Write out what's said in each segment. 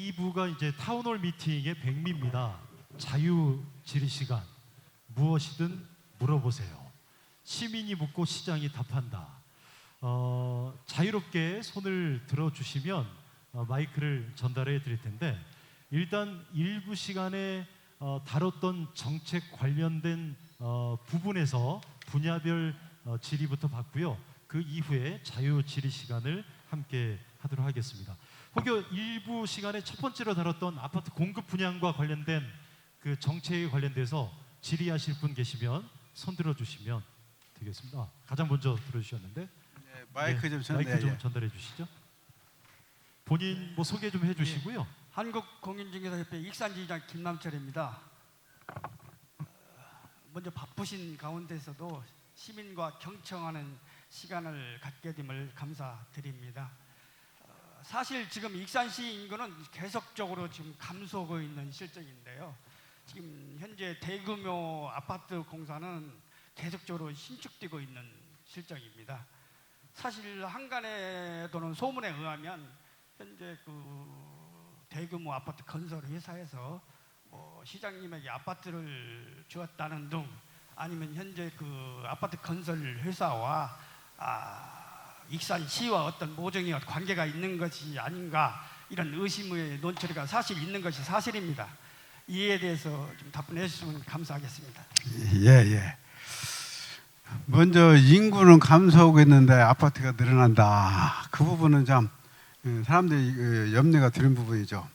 2부가 이제 타운홀 미팅의 백미입니다. 자유 질의 시간. 무엇이든 물어보세요. 시민이 묻고 시장이 답한다. 자유롭게 손을 들어주시면 마이크를 전달해 드릴 텐데, 일단 일부 시간에 다뤘던 정책 관련된 부분에서 분야별 질의부터 받고요. 그 이후에 자유 질의 시간을 함께 하도록 하겠습니다. 혹여 일부 시간에 첫 번째로 다뤘던 아파트 공급 분양과 관련된 그 정책에 관련돼서 질의하실 분 계시면 손 들어주시면 되겠습니다. 가장 먼저 들어주셨는데 네, 마이크 좀 마이크 좀 전달해 주시죠. 본인 뭐 소개 좀 해주시고요. 한국공인중개사협회 익산지휘장 김남철입니다. 먼저 바쁘신 가운데서도 시민과 경청하는 시간을 갖게 됨을 감사드립니다. 사실 지금 익산시 인구는 계속적으로 지금 감소하고 있는 실정인데요. 지금 현재 대규모 아파트 공사는 계속적으로 신축되고 있는 실정입니다. 사실 한간에 도는 소문에 의하면 현재 그 대규모 아파트 건설 회사에서 시장님에게 아파트를 주었다는 등, 아니면 현재 그 아파트 건설 회사와 익산시와 어떤 모종의 관계가 있는 것이 아닌가, 이런 의심의 논처리가 사실 있는 것이 사실입니다. 이에 대해서 좀 답변해 주시면 감사하겠습니다. 예. 먼저 인구는 감소하고 있는데 아파트가 늘어난다. 그 부분은 참 사람들이 염려가 드는 부분이죠.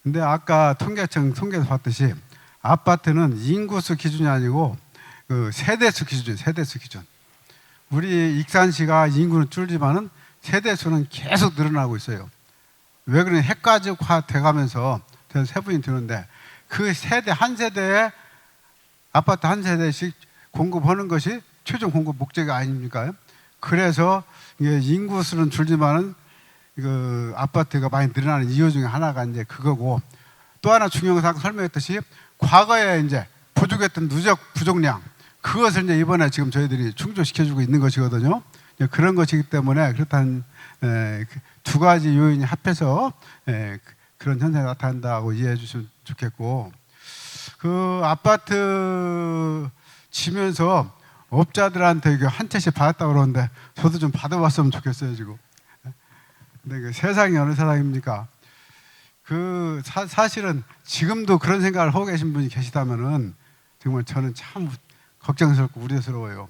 근데 아까 통계청 통계에서 봤듯이 아파트는 인구수 기준이 아니고 그 세대수 기준이에요. 세대수 기준. 우리 익산시가 인구는 줄지만은 세대수는 계속 늘어나고 있어요. 왜 그러냐, 핵가족화 돼가면서 세분이 드는데, 그 세대 한 세대에 아파트 한 세대씩 공급하는 것이 최종 공급 목적이 아닙니까? 그래서 인구수는 줄지만은 그 아파트가 많이 늘어나는 이유 중에 하나가 이제 그거고, 또 하나 중요한 건 아까 설명했듯이 과거에 이제 부족했던 누적 부족량, 그것을 이제 이번에 지금 저희들이 충족시켜주고 있는 것이거든요. 그런 것이기 때문에 그렇다는 두 가지 요인이 합해서 그런 현상이 나타난다고 이해해 주시면 좋겠고, 그 아파트 지면서 업자들한테 한 채씩 받았다고 그러는데 저도 좀 받아봤으면 좋겠어요 지금. 근데 그 세상이 어느 세상입니까? 그 사실은 지금도 그런 생각을 하고 계신 분이 계시다면은 정말 저는 참 걱정스럽고 우려스러워요.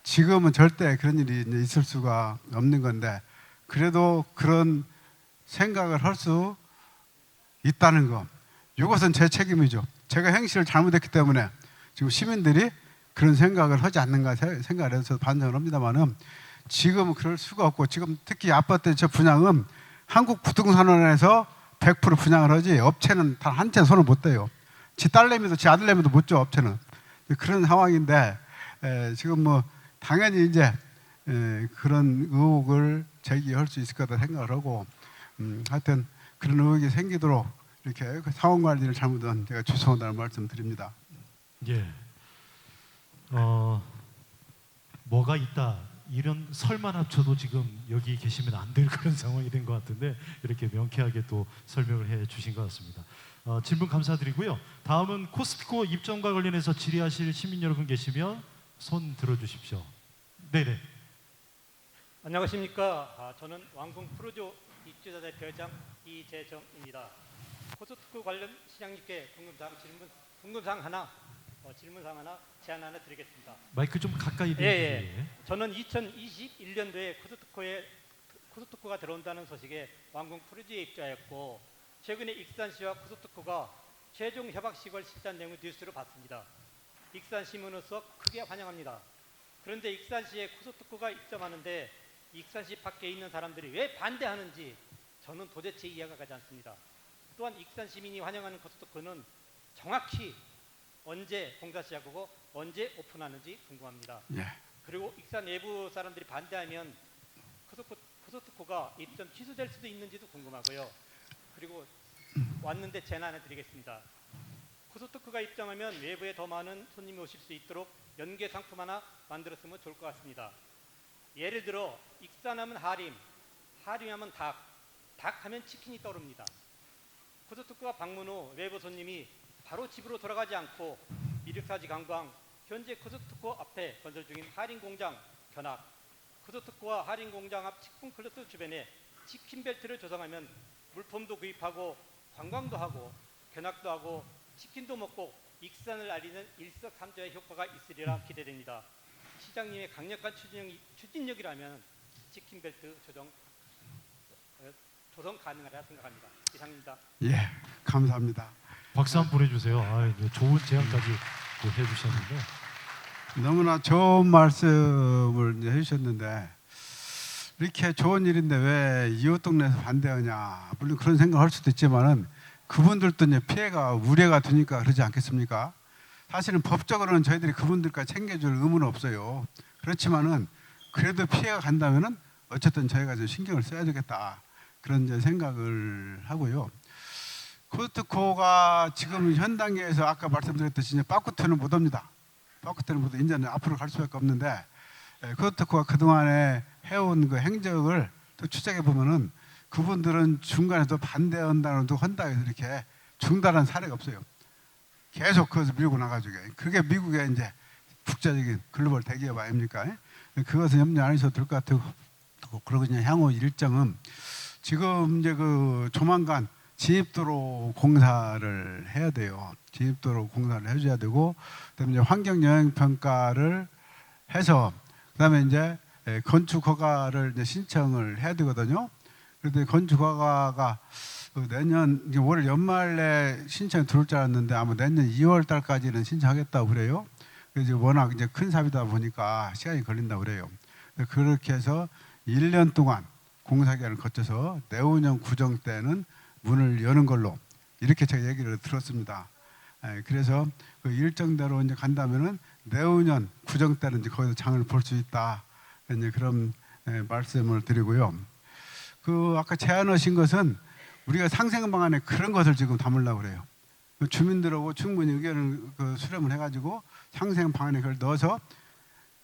지금은 절대 그런 일이 있을 수가 없는 건데, 그래도 그런 생각을 할 수 있다는 거, 이것은 제 책임이죠. 제가 행실을 잘못했기 때문에 지금 시민들이 그런 생각을 하지 않는가 생각을 해서 반성을 합니다만은, 지금은 그럴 수가 없고, 지금 특히 아파트 저 분양은 한국부동산원에서 100% 분양을 하지 업체는 단 한 채 손을 못 대요. 지 딸내미도 지 아들내미도 못 줘, 업체는. 그런 상황인데, 지금 뭐 당연히 이제 그런 의혹을 제기할 수 있을 거다 생각을 하고, 하여튼 그런 의혹이 생기도록 이렇게 상황 관리를 잘못한 제가 죄송하다는 말씀 드립니다. 예. 뭐가 있다, 이런 설만 합쳐도 지금 여기 계시면 안 될 그런 상황이 된 것 같은데, 이렇게 명쾌하게 또 설명을 해 주신 것 같습니다. 질문 감사드리고요. 다음은 코스트코 입점과 관련해서 질의하실 시민 여러분 계시면 손 들어주십시오. 네네. 안녕하십니까. 저는 왕궁 프로조 입주자 대표장 이재정입니다. 코스트코 관련 시장님께 질문사항 하나 제안 하나 드리겠습니다. 마이크 좀 가까이 대주세요. 저는 2021년도에 코스트코가 들어온다는 소식에 왕궁 프로조에 입주하였고, 최근에 익산시와 코스트코가 최종 협약식을 실시한 내용을 뉴스로 봤습니다. 익산 시민으로서 크게 환영합니다. 그런데 익산시에 코스트코가 입점하는데 익산시 밖에 있는 사람들이 왜 반대하는지 저는 도대체 이해가 가지 않습니다. 또한 익산 시민이 환영하는 코스트코는 정확히 언제 공사 시작하고 언제 오픈하는지 궁금합니다. 그리고 익산 내부 사람들이 반대하면 코스트코가 입점 취소될 수도 있는지도 궁금하고요. 그리고 왔는데 제안 하나 드리겠습니다. 코스트코가 입점하면 외부에 더 많은 손님이 오실 수 있도록 연계 상품 하나 만들었으면 좋을 것 같습니다. 예를 들어 익산하면 하림하면 닭 하면 치킨이 떠오릅니다. 코스트코가 방문 후 외부 손님이 바로 집으로 돌아가지 않고 미륵사지 관광, 현재 코스트코 앞에 건설 중인 할인공장 견학, 코스트코와 할인공장 앞 식품클러스 주변에 치킨벨트를 조성하면 물품도 구입하고 관광도 하고 견학도 하고 치킨도 먹고 익산을 알리는 일석삼조의 효과가 있으리라 기대됩니다. 시장님의 강력한 추진력이라면 치킨벨트 조성 가능하리라 생각합니다. 이상입니다. 예, 감사합니다. 박수 한번 보내주세요. 좋은 제안까지 또 해주셨는데 너무나 좋은 말씀을 이제 해주셨는데 이렇게 좋은 일인데 왜 이웃 동네에서 반대하냐, 물론 그런 생각을 할 수도 있지만은 그분들도 이제 피해가 우려가 되니까 그러지 않겠습니까? 사실은 법적으로는 저희들이 그분들까지 챙겨줄 의무는 없어요. 그렇지만은 그래도 피해가 간다면은 어쨌든 저희가 좀 신경을 써야 되겠다, 그런 이제 생각을 하고요. 코스트코가 지금 현 단계에서 아까 말씀드렸듯이 이제 바쿠트는 못 옵니다. 바쿠트는 못, 이제는 앞으로 갈 수밖에 없는데, 코스트코가 그동안에 해온 그 행적을 또 추적해 보면은 그분들은 중간에도 반대한다는도 한다 해서 이렇게 중단한 사례가 없어요. 계속 그것을 밀고 나가지고, 그게 미국의 이제 국제적인 글로벌 대기업 아닙니까? 그것은 염려 안 하셔도 될 것 같아요. 그리고 그냥 향후 일정은 지금 이제 그 조만간 진입도로 공사를 해야 돼요. 진입도로 공사를 해줘야 되고, 그다음에 이제 환경 영향 평가를 해서 그다음에 이제 건축 허가를 이제 신청을 해야 되거든요. 그런데 건축 허가가 내년 이제 올 연말에 신청이 들어올 줄 알았는데 아마 내년 2월 달까지는 신청하겠다고 그래요. 그래서 워낙 이제 큰 사업이다 보니까 시간이 걸린다고 그래요. 그렇게 해서 1년 동안 공사 기간을 거쳐서 내후년 구정 때는 문을 여는 걸로 이렇게 제가 얘기를 들었습니다. 그래서 그 일정대로 이제 간다면은 내후년 구정 때는 이제 거기서 장을 볼 수 있다, 이제 그런 말씀을 드리고요. 그 아까 제안하신 것은 우리가 상생 방안에 그런 것을 지금 담으려고 그래요. 주민들하고 충분히 의견을 수렴을 해가지고 상생 방안에 그걸 넣어서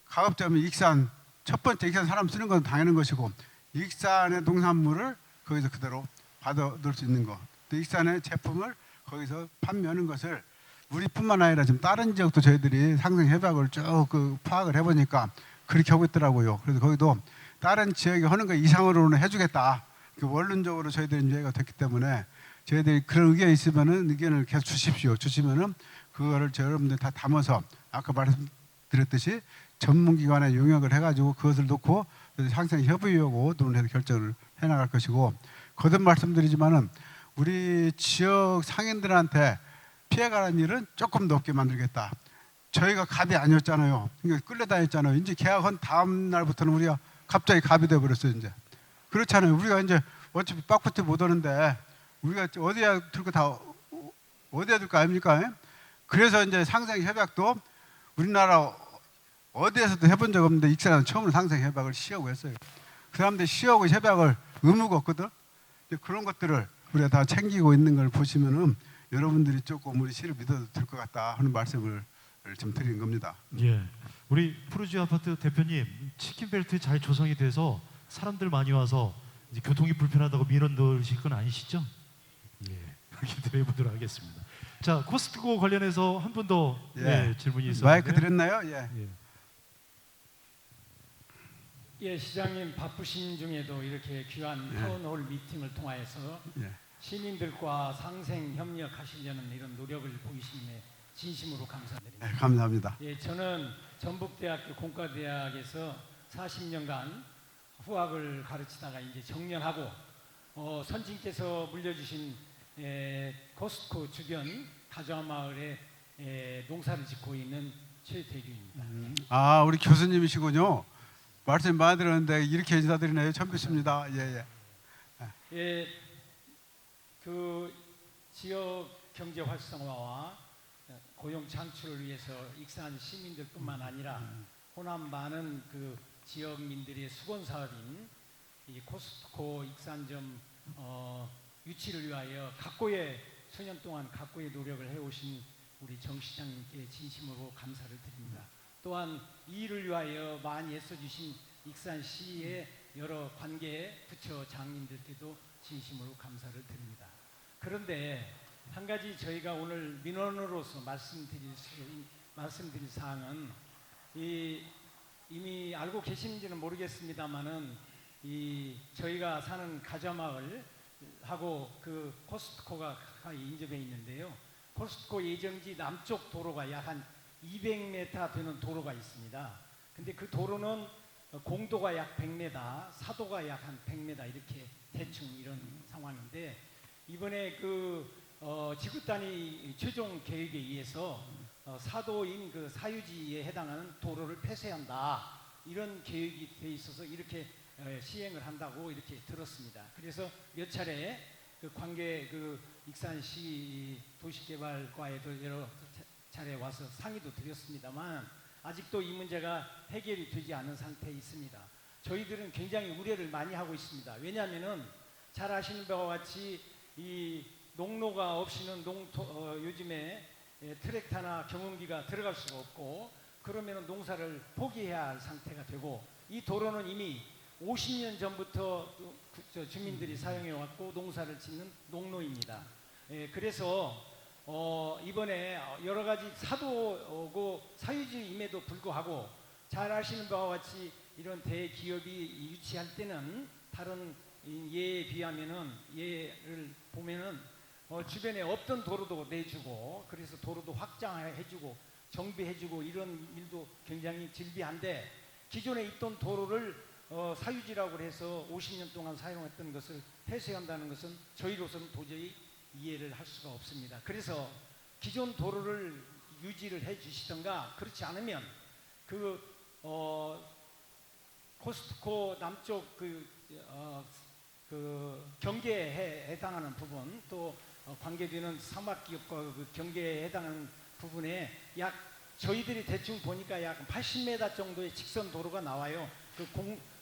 가급적이면 익산, 첫 번째 익산 사람 쓰는 건 당연한 것이고, 익산의 농산물을 거기서 그대로 받아 넣을 수 있는 것, 또 익산의 제품을 거기서 판매하는 것을 우리뿐만 아니라 지금 다른 지역도 저희들이 상생 협약을 쭉 파악을 해보니까 그렇게 하고 있더라고요. 그래서 거기도 다른 지역이 하는 거 이상으로는 해주겠다, 원론적으로 저희들이 이해가 됐기 때문에 저희들이 그런 의견이 있으면은 의견을 계속 주십시오. 주시면은 그거를 여러분들 다 담아서 아까 말씀드렸듯이 전문기관에 용역을 해가지고 그것을 놓고 상생 협의하고 논의해서 결정을 해나갈 것이고, 거듭 말씀드리지만은 우리 지역 상인들한테 피해가는 일은 조금 더 없게 만들겠다. 저희가 갑이 아니었잖아요. 그러니까 끌려다녔잖아요. 이제 계약한 다음 날부터는 우리가 갑자기 갑이 돼버렸어요. 이제 그렇잖아요. 우리가 이제 어차피 바쿠트 못 오는데 우리가 어디에 들고 다 어디에 둘 거 아닙니까? 그래서 이제 상생 협약도 우리나라 어디에서도 해본 적 없는데 익산은 처음으로 상생 협약을 시하고 했어요. 그 사람들이 시하고 협약을 의무가 없거든. 그런 것들을 우리가 다 챙기고 있는 걸 보시면은 여러분들이 조금 우리 시를 믿어도 될 것 같다 하는 말씀을 좀 드리는 겁니다. 예, 우리 푸르지 아파트 대표님, 치킨벨트 잘 조성이 돼서 사람들 많이 와서 이제 교통이 불편하다고 민원 넣으실 건 아니시죠? 예, 기대해 보도록 하겠습니다. 자, 코스트코 관련해서 한 분 더 질문이 있었는데 마이크 드렸나요? 예. 예. 예, 시장님 바쁘신 중에도 이렇게 귀한 타운홀 미팅을 통하여서 시민들과 상생 협력하시려는 이런 노력을 보이심에 진심으로 감사드립니다. 네, 감사합니다. 예, 저는 전북대학교 공과대학에서 40년간 후학을 가르치다가 이제 정년하고 선진께서 물려주신 코스트코 주변 가조화 마을에 농사를 짓고 있는 최대규입니다. 아, 우리 교수님이시군요. 말씀 많이 들었는데 이렇게 인사드리네요. 처음 뵙습니다. 예. 예, 그 지역 경제 활성화와 고용 창출을 위해서 익산 시민들뿐만 아니라 호남 많은 그 지역민들의 수건 사업인 이 코스트코 익산점 유치를 위하여 각고의 수년 동안 각고의 노력을 해오신 우리 정 시장님께 진심으로 감사를 드립니다. 또한 이 일을 위하여 많이 애써주신 익산시의 여러 관계 부처 장님들께도 진심으로 감사를 드립니다. 그런데 한 가지 저희가 오늘 민원으로서 말씀드릴 사항은 이미 알고 계신지는 모르겠습니다만은 저희가 사는 가자마을 하고 그 코스트코가 가까이 인접해 있는데요. 코스트코 예정지 남쪽 도로가 약 한 200m 되는 도로가 있습니다. 근데 그 도로는 공도가 약 100m, 사도가 약 한 100m 이렇게 대충 이런 상황인데 이번에 지구 단위 최종 계획에 의해서 사도인 그 사유지에 해당하는 도로를 폐쇄한다 이런 계획이 돼 있어서 이렇게 시행을 한다고 이렇게 들었습니다. 그래서 몇 차례 그 관계 익산시 도시개발과에도 여러 차례 와서 상의도 드렸습니다만 아직도 이 문제가 해결이 되지 않은 상태에 있습니다. 저희들은 굉장히 우려를 많이 하고 있습니다. 왜냐하면은 잘 아시는 바와 같이 이 농로가 없이는 요즘에 트랙터나 경운기가 들어갈 수가 없고 그러면 농사를 포기해야 할 상태가 되고 이 도로는 이미 50년 전부터 주민들이 사용해 왔고 농사를 짓는 농로입니다. 그래서 이번에 여러 가지 사도고 사유지임에도 불구하고 잘 아시는 바와 같이 이런 대기업이 유치할 때는 다른 예에 비하면은 예를 보면은 주변에 없던 도로도 내주고 그래서 도로도 확장해주고 정비해주고 이런 일도 굉장히 질비한데 기존에 있던 도로를 사유지라고 해서 50년 동안 사용했던 것을 폐쇄한다는 것은 저희로서는 도저히 이해를 할 수가 없습니다. 그래서 기존 도로를 유지를 해주시던가 그렇지 않으면 코스트코 남쪽 경계에 해당하는 부분 또 관계되는 사막기업과 경계에 해당하는 부분에 저희들이 대충 보니까 약 80m 정도의 직선 도로가 나와요.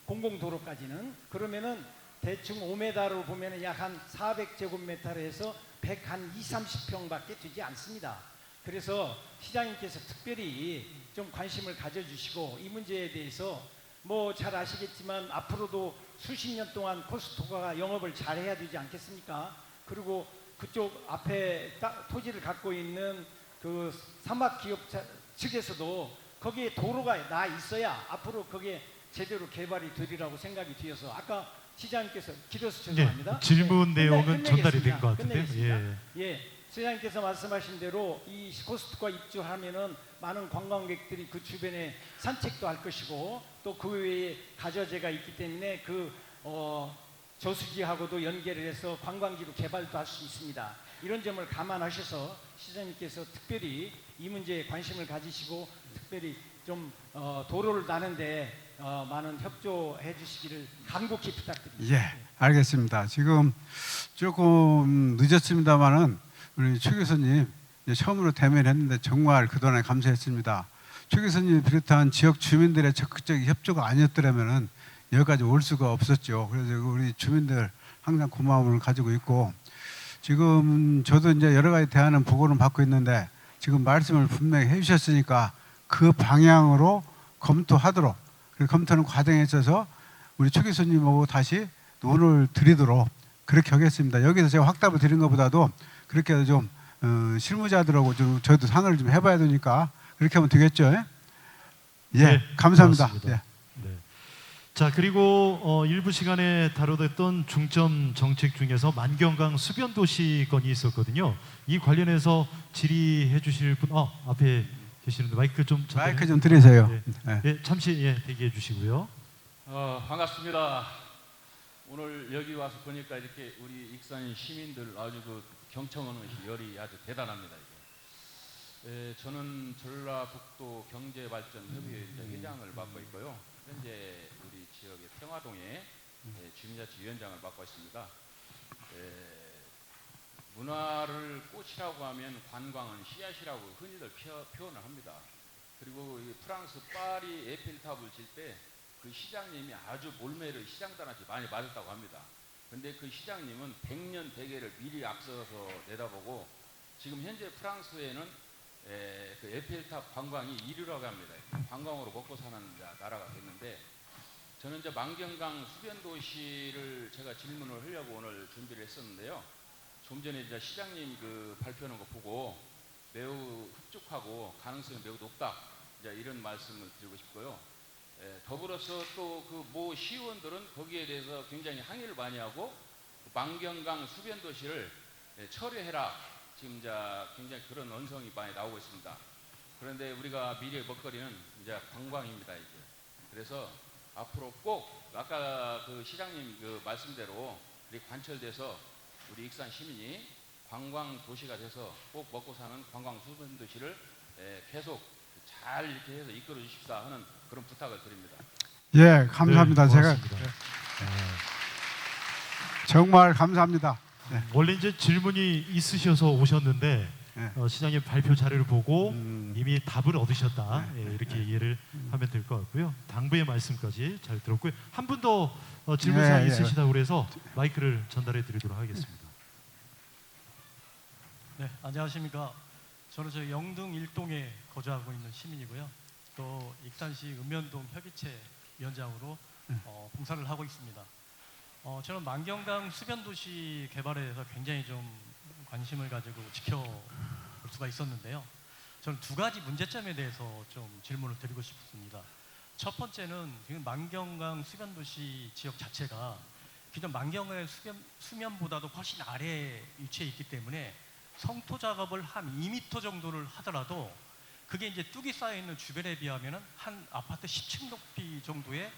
공공도로까지는 그러면은 대충 5m로 보면은 약 한 400제곱미터로 해서 130평밖에 되지 않습니다. 그래서 시장님께서 특별히 좀 관심을 가져주시고 이 문제에 대해서 잘 아시겠지만 앞으로도 수십 년 동안 코스트코가 영업을 잘해야 되지 않겠습니까? 그리고 그쪽 앞에 토지를 갖고 있는 그 사막기업 측에서도 거기에 도로가 나 있어야 앞으로 거기에 제대로 개발이 되리라고 생각이 되어서 아까 시장님께서 길어서 죄송합니다. 질문 내용은 끝내겠습니다. 전달이 된 것 같은데요. 끝내겠습니다. 시장님께서 말씀하신 대로 이 코스트코가 입주하면은 많은 관광객들이 그 주변에 산책도 할 것이고 또 그 외에 가저제가 있기 때문에 저수지하고도 연계를 해서 관광지로 개발도 할 수 있습니다. 이런 점을 감안하셔서 시장님께서 특별히 이 문제에 관심을 가지시고 특별히 좀 도로를 나는데 많은 협조해 주시기를 간곡히 부탁드립니다. 예, 알겠습니다. 지금 조금 늦었습니다만은 우리 최 교수님 처음으로 대면했는데 정말 그동안에 감사했습니다. 최 교수님 비롯한 지역 주민들의 적극적인 협조가 아니었더라면은 여기까지 올 수가 없었죠. 그래서 우리 주민들 항상 고마움을 가지고 있고 지금 저도 이제 여러 가지 대안은 보고는 받고 있는데 지금 말씀을 분명히 해주셨으니까 그 방향으로 검토하도록 검토하는 과정에 있어서 우리 최 교수님하고 다시 논을 드리도록 그렇게 하겠습니다. 여기서 제가 확답을 드린 것보다도 그렇게 해서 좀 실무자들하고 좀 저희도 상의를 좀 해봐야 되니까 그렇게 하면 되겠죠? 예, 네, 감사합니다. 네. 자, 그리고 일부 시간에 다뤄졌던 중점 정책 중에서 만경강 수변 도시 건이 있었거든요. 이 관련해서 질의해 주실 분 앞에 계시는데 마이크 좀 드리세요. 잠시 대기해 주시고요. 반갑습니다. 오늘 여기 와서 보니까 이렇게 우리 익산 시민들 아주 경청하는 열이 아주 대단합니다. 저는 전라북도 경제발전협의회 회장을 맡고 있고요. 현재 우리 지역의 평화동에 주민자치위원장을 맡고 있습니다. 문화를 꽃이라고 하면 관광은 씨앗이라고 흔히들 표현을 합니다. 그리고 프랑스 파리 에펠탑을 질 때 그 시장님이 아주 몰매를 시장단한테 많이 맞았다고 합니다. 근데 그 시장님은 100년 대계를 미리 앞서서 내다보고 지금 현재 프랑스에는 그 에펠탑 관광이 1위라고 합니다. 관광으로 먹고 사는 나라가 됐는데 저는 이제 만경강 수변 도시를 제가 질문을 하려고 오늘 준비를 했었는데요. 좀 전에 이제 시장님 그 발표하는 거 보고 매우 흡족하고 가능성이 매우 높다. 이제 이런 말씀을 드리고 싶고요. 더불어서 또 그 모 시의원들은 거기에 대해서 굉장히 항의를 많이 하고 만경강 수변 도시를 철회해라. 지금 이제 굉장히 그런 언성이 많이 나오고 있습니다. 그런데 우리가 미래의 먹거리는 이제 관광입니다, 이제. 그래서 앞으로 꼭 아까 그 시장님 그 말씀대로 우리 관철돼서 우리 익산 시민이 관광 도시가 돼서 꼭 먹고 사는 관광 수변 도시를 계속 잘 이렇게 해서 이끌어 주십사 하는 그런 부탁을 드립니다. 예, 감사합니다. 네, 제가 고맙습니다. 정말 감사합니다. 원래 이제 질문이 있으셔서 오셨는데 네. 시장님 발표 자료를 보고 음. 이미 답을 얻으셨다. 예, 이렇게 이해를 하면 될 것 같고요. 당부의 말씀까지 잘 들었고요. 한 분 더 질문사항 예, 예. 있으시다고 그래서 마이크를 전달해 드리도록 하겠습니다. 네, 안녕하십니까. 저는 저 영등 일동에 거주하고 있는 시민이고요. 또 익산시 읍면동 협의체 위원장으로 봉사를 하고 있습니다. 저는 만경강 수변도시 개발에 대해서 굉장히 좀 관심을 가지고 지켜볼 수가 있었는데요. 저는 두 가지 문제점에 대해서 좀 질문을 드리고 싶습니다. 첫 번째는 지금 만경강 수변도시 지역 자체가 기존 만경의 수면보다도 훨씬 아래에 위치해 있기 때문에 성토 작업을 한 2m 정도를 하더라도 그게 이제 뚝이 쌓여 있는 주변에 비하면은 한 아파트 10층 높이 정도의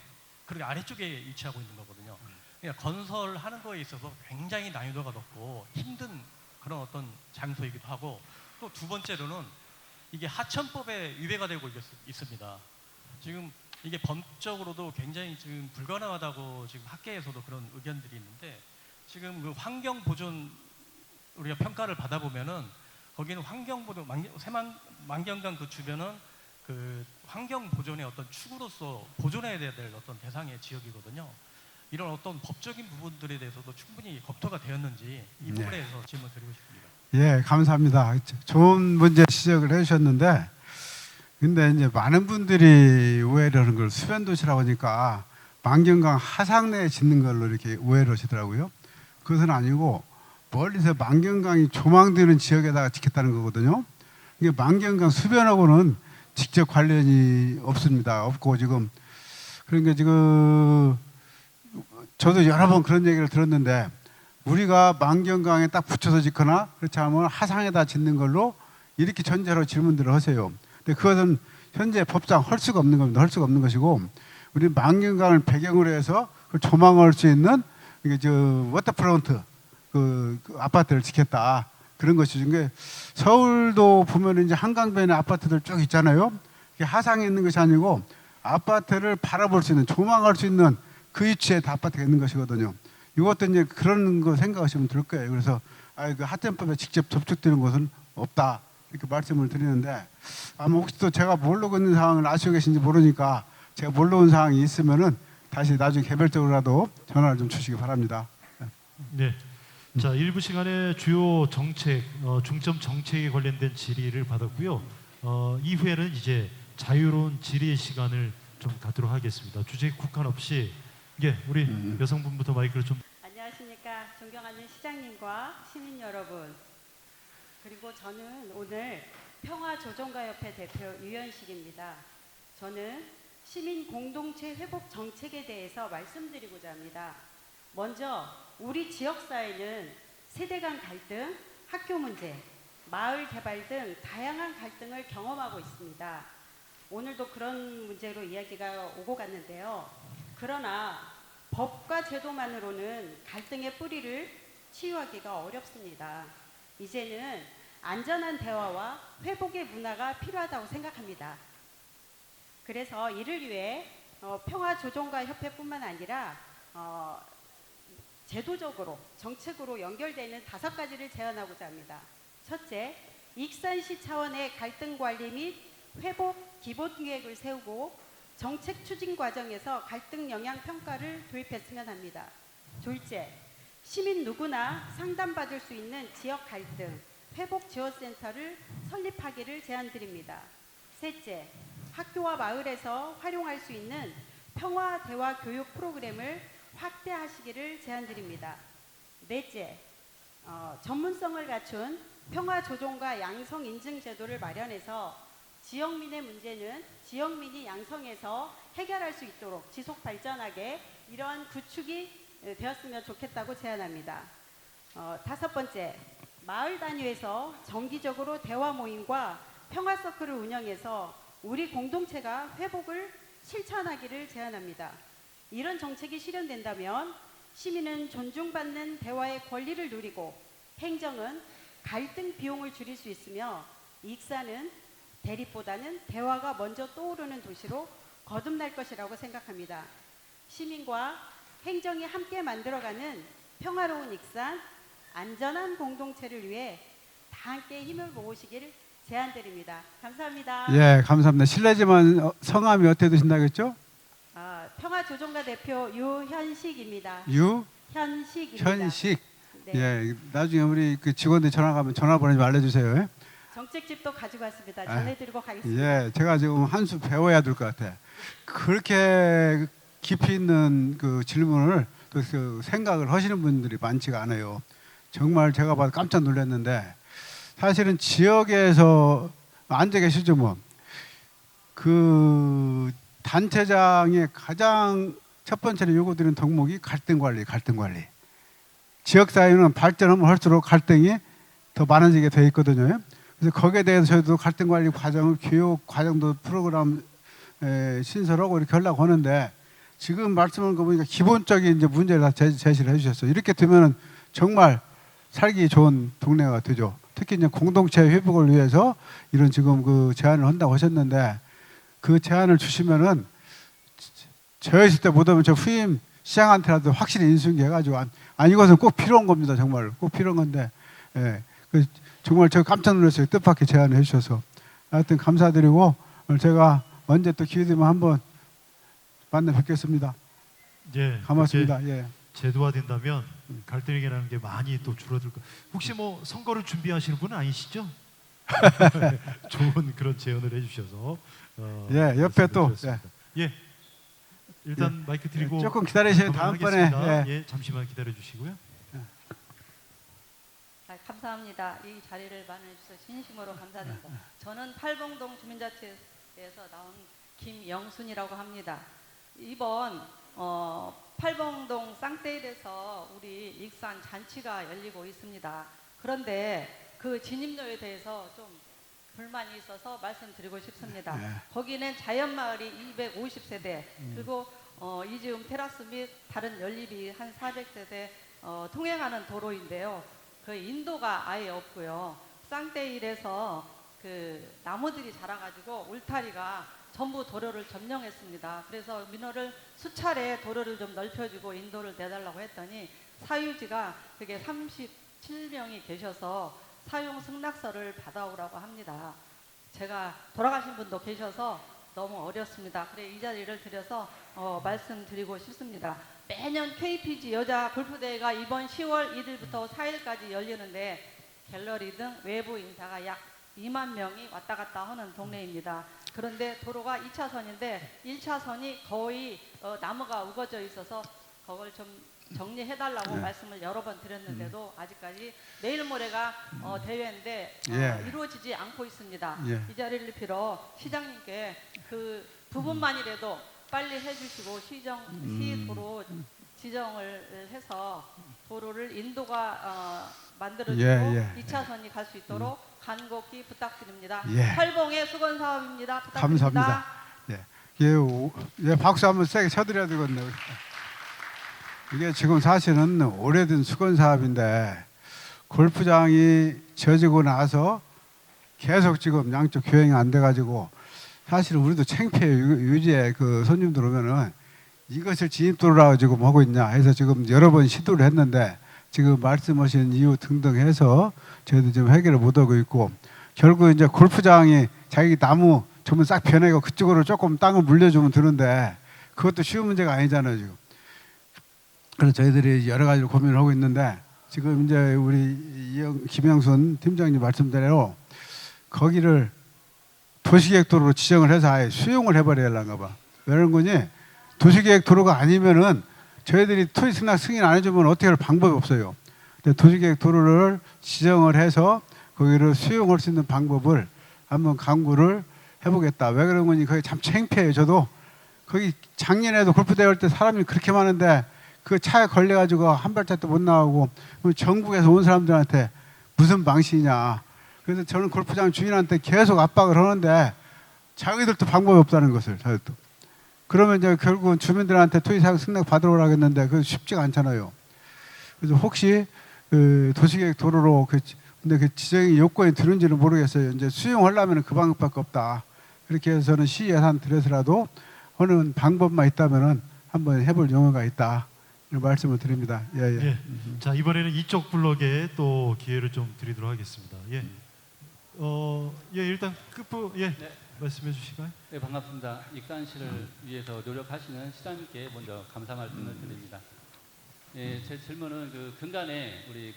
그렇게 아래쪽에 위치하고 있는 거거든요. 그러니까 건설하는 거에 있어서 굉장히 난이도가 높고 힘든 그런 어떤 장소이기도 하고, 또 두 번째로는 이게 하천법에 위배가 되고 있습니다. 지금 이게 법적으로도 굉장히 지금 불가능하다고 지금 학계에서도 그런 의견들이 있는데, 지금 그 환경 보존 우리가 평가를 받아보면은 거기는 환경 보존 만경강 그 주변은 그 환경 보존의 어떤 축으로서 보존해야 될 어떤 대상의 지역이거든요. 이런 어떤 법적인 부분들에 대해서도 충분히 검토가 되었는지 이 부분에 대해서 질문 드리고 싶습니다. 예, 감사합니다. 좋은 문제 지적을 해주셨는데, 근데 이제 많은 분들이 오해를 하는 걸 수변 도시라고 하니까 만경강 하상내에 짓는 걸로 이렇게 오해를 하시더라고요. 그것은 아니고 멀리서 만경강이 조망되는 지역에다가 짓겠다는 거거든요. 이게 만경강 수변하고는 직접 관련이 없습니다. 없고 지금 그러니까 지금 저도 여러 번 그런 얘기를 들었는데, 우리가 만경강에 딱 붙여서 짓거나 그렇지 않으면 하상에다 짓는 걸로 이렇게 전제로 질문들을 하세요. 근데 그것은 현재 법상 할 수가 없는 겁니다. 할 수가 없는 것이고, 우리 만경강을 배경으로 해서 그 조망할 수 있는 이게 저 워터프론트 그 아파트를 짓겠다 그런 것이죠. 그러니까 서울도 보면 이제 한강변에 아파트들 쭉 있잖아요. 그게 하상에 있는 것이 아니고 아파트를 바라볼 수 있는, 조망할 수 있는 그 위치에 다 아파트가 있는 것이거든요. 이것도 이제 그런 거 생각하시면 될 거예요. 그래서 그 하천법에 직접 접촉되는 곳은 없다 이렇게 말씀을 드리는데, 아마 혹시 또 제가 모르고 있는 상황을 아시고 계신지 모르니까 제가 모르는 상황이 있으면은 다시 나중에 개별적으로라도 전화를 좀 주시기 바랍니다. 네. 자, 일부 시간에 주요 정책, 중점 정책에 관련된 질의를 받았고요. 이후에는 이제 자유로운 질의 시간을 좀 갖도록 하겠습니다. 주제 국한 없이, 예, 우리 여성분부터 마이크를 좀. 안녕하십니까. 존경하는 시장님과 시민 여러분. 그리고 저는 오늘 평화조정가협회 대표 유현식입니다. 저는 시민 공동체 회복 정책에 대해서 말씀드리고자 합니다. 먼저 우리 지역사회는 세대 간 갈등, 학교 문제, 마을 개발 등 다양한 갈등을 경험하고 있습니다. 오늘도 그런 문제로 이야기가 오고 갔는데요. 그러나 법과 제도만으로는 갈등의 뿌리를 치유하기가 어렵습니다. 이제는 안전한 대화와 회복의 문화가 필요하다고 생각합니다. 그래서 이를 위해 평화조정가협회뿐만 아니라 제도적으로 정책으로 연결되는 5가지를 제안하고자 합니다. 첫째, 익산시 차원의 갈등 관리 및 회복 기본 계획을 세우고 정책 추진 과정에서 갈등 영향 평가를 도입했으면 합니다. 둘째, 시민 누구나 상담받을 수 있는 지역 갈등 회복 지원센터를 설립하기를 제안드립니다. 셋째, 학교와 마을에서 활용할 수 있는 평화 대화 교육 프로그램을 확대하시기를 제안드립니다. 넷째, 전문성을 갖춘 평화조정과 양성 인증 제도를 마련해서 지역민의 문제는 지역민이 양성해서 해결할 수 있도록 지속 발전하게 이러한 구축이 되었으면 좋겠다고 제안합니다. 5번째, 마을 단위에서 정기적으로 대화 모임과 평화 서클을 운영해서 우리 공동체가 회복을 실천하기를 제안합니다. 이런 정책이 실현된다면 시민은 존중받는 대화의 권리를 누리고 행정은 갈등 비용을 줄일 수 있으며 익산은 대립보다는 대화가 먼저 떠오르는 도시로 거듭날 것이라고 생각합니다. 시민과 행정이 함께 만들어가는 평화로운 익산, 안전한 공동체를 위해 다 함께 힘을 모으시길 제안드립니다. 감사합니다. 예, 감사합니다. 실례지만 성함이 어떻게 되신다겠죠? 평화조정가 대표 유현식입니다. 현식입니다. 현식. 네. 예, 나중에 우리 그 직원들 전화 가면 전화번호 좀 알려주세요. 예? 정책집도 가지고 왔습니다. 전해드리고 가겠습니다. 예, 제가 지금 한 수 배워야 될 것 같아. 그렇게 깊이 있는 그 질문을 또 그 생각을 하시는 분들이 많지가 않아요. 정말 제가 봐도 깜짝 놀랐는데 사실은 지역에서 앉아 계시죠 뭐. 그 단체장의 가장 첫 번째로 요구드리는 덕목이 갈등 관리. 지역 사회는 발전하면 할수록 갈등이 더 많아지게 돼 있거든요. 그래서 거기에 대해서 저희도 갈등 관리 과정을 교육 과정도 프로그램 신설하고 이렇게 하려고 하는데 지금 말씀하는 거 보니까 기본적인 이제 문제를 다 제시를 해주셨어요. 이렇게 되면은 정말 살기 좋은 동네가 되죠. 특히 이제 공동체 회복을 위해서 이런 지금 그 제안을 한다고 하셨는데 그 제안을 주시면은 저 있을 때 못 오면 저 후임 시장한테라도 확실히 인수인계해가지고 이것은 꼭 필요한 겁니다. 정말 꼭 필요한 건데 예. 정말 저 깜짝 놀랐어요. 뜻밖의 제안을 해주셔서 하여튼 감사드리고 오늘 제가 언제 또 기회 되면 한번 만나 뵙겠습니다. 예, 고맙습니다. 예. 제도화된다면 갈등이라는 게 많이 또 줄어들 거. 혹시 뭐 선거를 준비하시는 분은 아니시죠? 좋은 그런 제언을 해주셔서 예, 옆에 또 예, 일단 마이크 드리고 조금 기다리시면 다음번에 예, 잠시만 기다려 주시고요. 감사합니다. 이 자리를 마련해 주셔서 진심으로 감사드립니다. 저는 팔봉동 주민자치에서 나온 김영순이라고 합니다. 이번 팔봉동 쌍떼일에서 우리 익산 잔치가 열리고 있습니다. 그런데 그 진입로에 대해서 좀 불만이 있어서 말씀드리고 싶습니다. 거기는 자연마을이 250세대 그리고 이지음 테라스 및 다른 연립이 한 400세대 통행하는 도로인데요. 그 인도가 아예 없고요. 쌍떼일에서 그 나무들이 자라가지고 울타리가 전부 도로를 점령했습니다. 그래서 민원을 수차례 도로를 좀 넓혀주고 인도를 내달라고 했더니 사유지가 그게 37명이 계셔서 사용 승낙서를 받아오라고 합니다. 제가 돌아가신 분도 계셔서 너무 어렵습니다. 그래 이 자리를 드려서 말씀드리고 싶습니다. 매년 KPG 여자 골프대회가 이번 10월 1일부터 4일까지 열리는데 갤러리 등 외부 인사가 약 2만 명이 왔다 갔다 하는 동네입니다. 그런데 도로가 2차선인데 1차선이 거의 나무가 우거져 있어서 그걸 좀 정리해달라고 말씀을 여러 번 드렸는데도 아직까지 내일 모레가 대회인데 이루어지지 않고 있습니다. 이 자리를 빌어 시장님께 그 부분만이라도 빨리 해주시고 시도로 지정을 해서 도로를 인도가 만들어주고 2차선이 갈 수 있도록 간곡히 부탁드립니다. 팔봉의 수건 사업입니다. 부탁드립니다. 감사합니다. 박수 한번 세게 쳐드려야 되겠네요. 이게 지금 사실은 오래된 수건 사업인데 골프장이 져지고 나서 계속 지금 양쪽 교행이 안 돼가지고 사실은 우리도 창피해요. 유지에 그 손님들 오면은 이것을 진입도로라고 지금 하고 있냐 해서 지금 여러 번 시도를 했는데 지금 말씀하신 이유 등등 해서 저희도 지금 해결을 못하고 있고 결국 이제 골프장이 자기 나무 전부 싹 변해고 그쪽으로 조금 땅을 물려주면 되는데 그것도 쉬운 문제가 아니잖아요 지금. 그래서 저희들이 여러 가지로 고민을 하고 있는데 지금 이제 우리 김영순 팀장님 말씀대로 거기를 도시계획도로로 지정을 해서 아예 수용을 해버려야 하는가 봐. 왜 그런 거니? 도시계획도로가 아니면은 저희들이 토지 승낙 승인 안 해주면 어떻게 할 방법이 없어요. 도시계획 도로를 지정을 해서 거기를 수용할 수 있는 방법을 한번 강구를 해보겠다. 왜 그런 건지 그게 참 창피해요. 저도 거기 작년에도 골프대회 할 때 사람이 그렇게 많은데 그 차에 걸려가지고 한 발짝도 못 나가고 전국에서 온 사람들한테 무슨 방식이냐. 그래서 저는 골프장 주인한테 계속 압박을 하는데 자기들도 방법이 없다는 것을 자기들도. 그러면 이제 결국은 주민들한테 토지사용 승낙 받으러 오라겠는데 그게 쉽지가 않잖아요. 그래서 혹시 그 도시계획 도로로 근데 그 지정이 요건이 드는지는 모르겠어요. 이제 수용하려면 그 방법밖에 없다. 그렇게 해서 저는 시 예산 들여서라도 하는 방법만 있다면은 한번 해볼 용어가 있다. 이런 말씀을 드립니다. 예, 예. 예. 자, 이번에는 이쪽 블록에 또 기회를 좀 드리도록 하겠습니다. 예. 예, 일단 끝부 예. 네. 말씀해 주실까요? 네, 반갑습니다. 익산시를 위해서 노력하시는 시장님께 먼저 감사 말씀을 드립니다. 예, 제 질문은 그 근간에 우리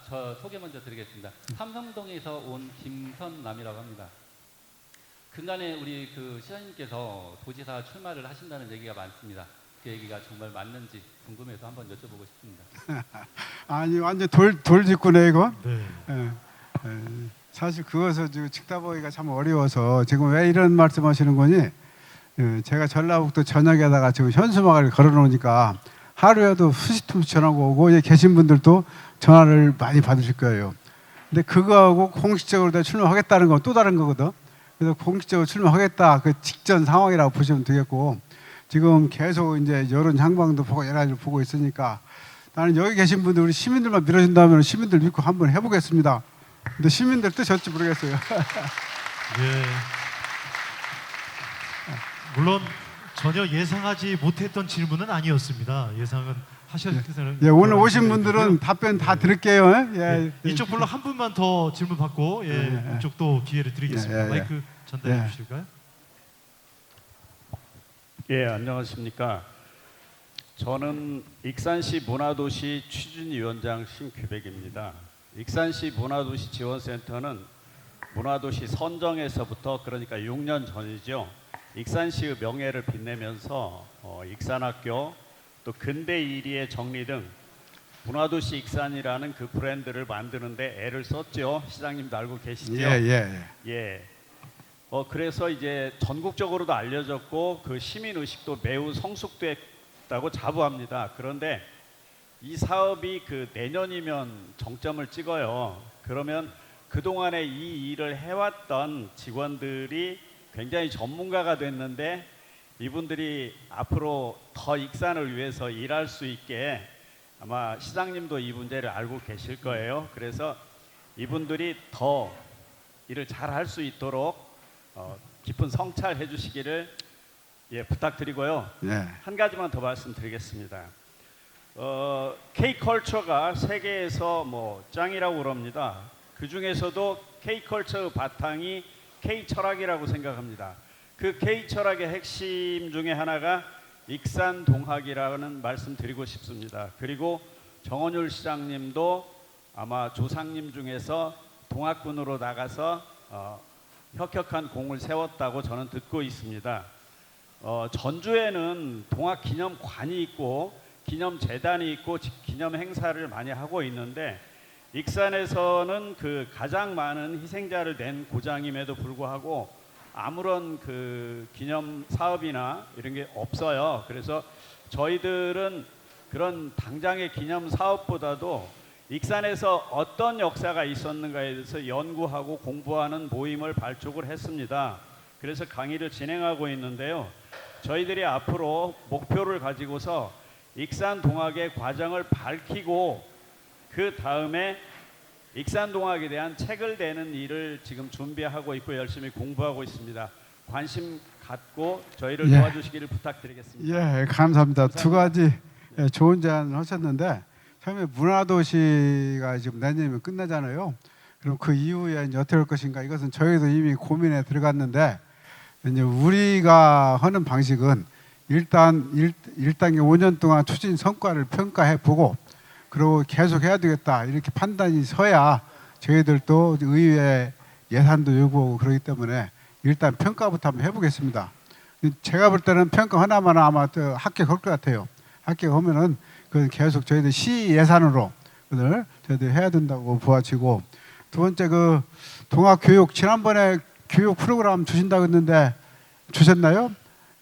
저 소개 먼저 드리겠습니다. 삼성동에서 온 김선남이라고 합니다. 근간에 우리 그 시장님께서 도지사 출마를 하신다는 얘기가 많습니다. 그 얘기가 정말 맞는지 궁금해서 한번 여쭤보고 싶습니다. 아니 완전 돌직구네 이거. 네. 예. 사실 그것을 지금 직답하기가 참 어려워서 지금 왜 이런 말씀하시는 거니? 제가 전라북도 전역에다가 지금 현수막을 걸어놓으니까 하루에도 수십 통씩 전화가 오고 여기 계신 분들도 전화를 많이 받으실 거예요. 근데 그거하고 공식적으로 내가 출마하겠다는 건 또 다른 거거든. 그래서 공식적으로 출마하겠다 그 직전 상황이라고 보시면 되겠고 지금 계속 이제 여론 향방도 보고 여러 가지를 보고 있으니까 나는 여기 계신 분들 우리 시민들만 밀어준다면 시민들 믿고 한번 해보겠습니다. 근데 시민들 뜻이 어찌 모르겠어요. 예. 물론 전혀 예상하지 못했던 질문은 아니었습니다. 예상은 하셨을 때는. 예, 오늘 오신 분들은 답변 다 드릴게요. 예. 이쪽 블록 한 분만 더 질문 받고 이쪽도 기회를 드리겠습니다. 마이크 전달해 주실까요? 예, 안녕하십니까. 저는 익산시 문화도시 추진위원장 신규백입니다. 익산시 문화도시 지원센터는 문화도시 선정에서부터 그러니까 6년 전이죠. 익산시의 명예를 빛내면서 익산학교 또 근대 이리의 정리 등 문화도시 익산이라는 그 브랜드를 만드는데 애를 썼죠. 시장님도 알고 계시죠? 예. 그래서 이제 전국적으로도 알려졌고 그 시민 의식도 매우 성숙됐다고 자부합니다. 그런데 이 사업이 그 내년이면 정점을 찍어요. 그러면 그동안에 이 일을 해왔던 직원들이 굉장히 전문가가 됐는데 이분들이 앞으로 더 익산을 위해서 일할 수 있게 아마 시장님도 이 문제를 알고 계실 거예요. 그래서 이분들이 더 일을 잘 할 수 있도록 깊은 성찰해 주시기를 부탁드리고요. 한 가지만 더 말씀드리겠습니다. K컬처가 세계에서 짱이라고 그럽니다. 그 중에서도 K컬처의 바탕이 K철학이라고 생각합니다. 그 K철학의 핵심 중에 하나가 익산동학이라는 말씀 드리고 싶습니다. 그리고 정원율 시장님도 아마 조상님 중에서 동학군으로 나가서 혁혁한 공을 세웠다고 저는 듣고 있습니다. 전주에는 동학기념관이 있고 기념재단이 있고 기념 행사를 많이 하고 있는데 익산에서는 그 가장 많은 희생자를 낸 고장임에도 불구하고 아무런 그 기념 사업이나 이런 게 없어요. 그래서 저희들은 그런 당장의 기념 사업보다도 익산에서 어떤 역사가 있었는가에 대해서 연구하고 공부하는 모임을 발족을 했습니다. 그래서 강의를 진행하고 있는데요. 저희들이 앞으로 목표를 가지고서 익산동학의 과정을 밝히고 그 다음에 익산동학에 대한 책을 내는 일을 지금 준비하고 있고 열심히 공부하고 있습니다. 관심 갖고 저희를 도와주시기를 부탁드리겠습니다. 예, 감사합니다. 두 가지 좋은 제안을 하셨는데 처음에 문화도시가 지금 내년이면 끝나잖아요. 그럼 그 이후에 이제 어떻게 할 것인가 이것은 저희도 이미 고민에 들어갔는데 이제 우리가 하는 방식은 일단 1단계 5년 동안 추진 성과를 평가해 보고 그리고 계속 해야 되겠다 이렇게 판단이 서야 저희들도 의회 예산도 요구하고 그러기 때문에 일단 평가부터 한번 해보겠습니다. 제가 볼 때는 평가 하나만 아마 합격할 것 같아요. 합격하면은 그건 계속 저희들 시 예산으로 것을 저희들이 해야 된다고 보아지고, 두 번째 그 동학교육 지난번에 교육 프로그램 주신다고 했는데 주셨나요?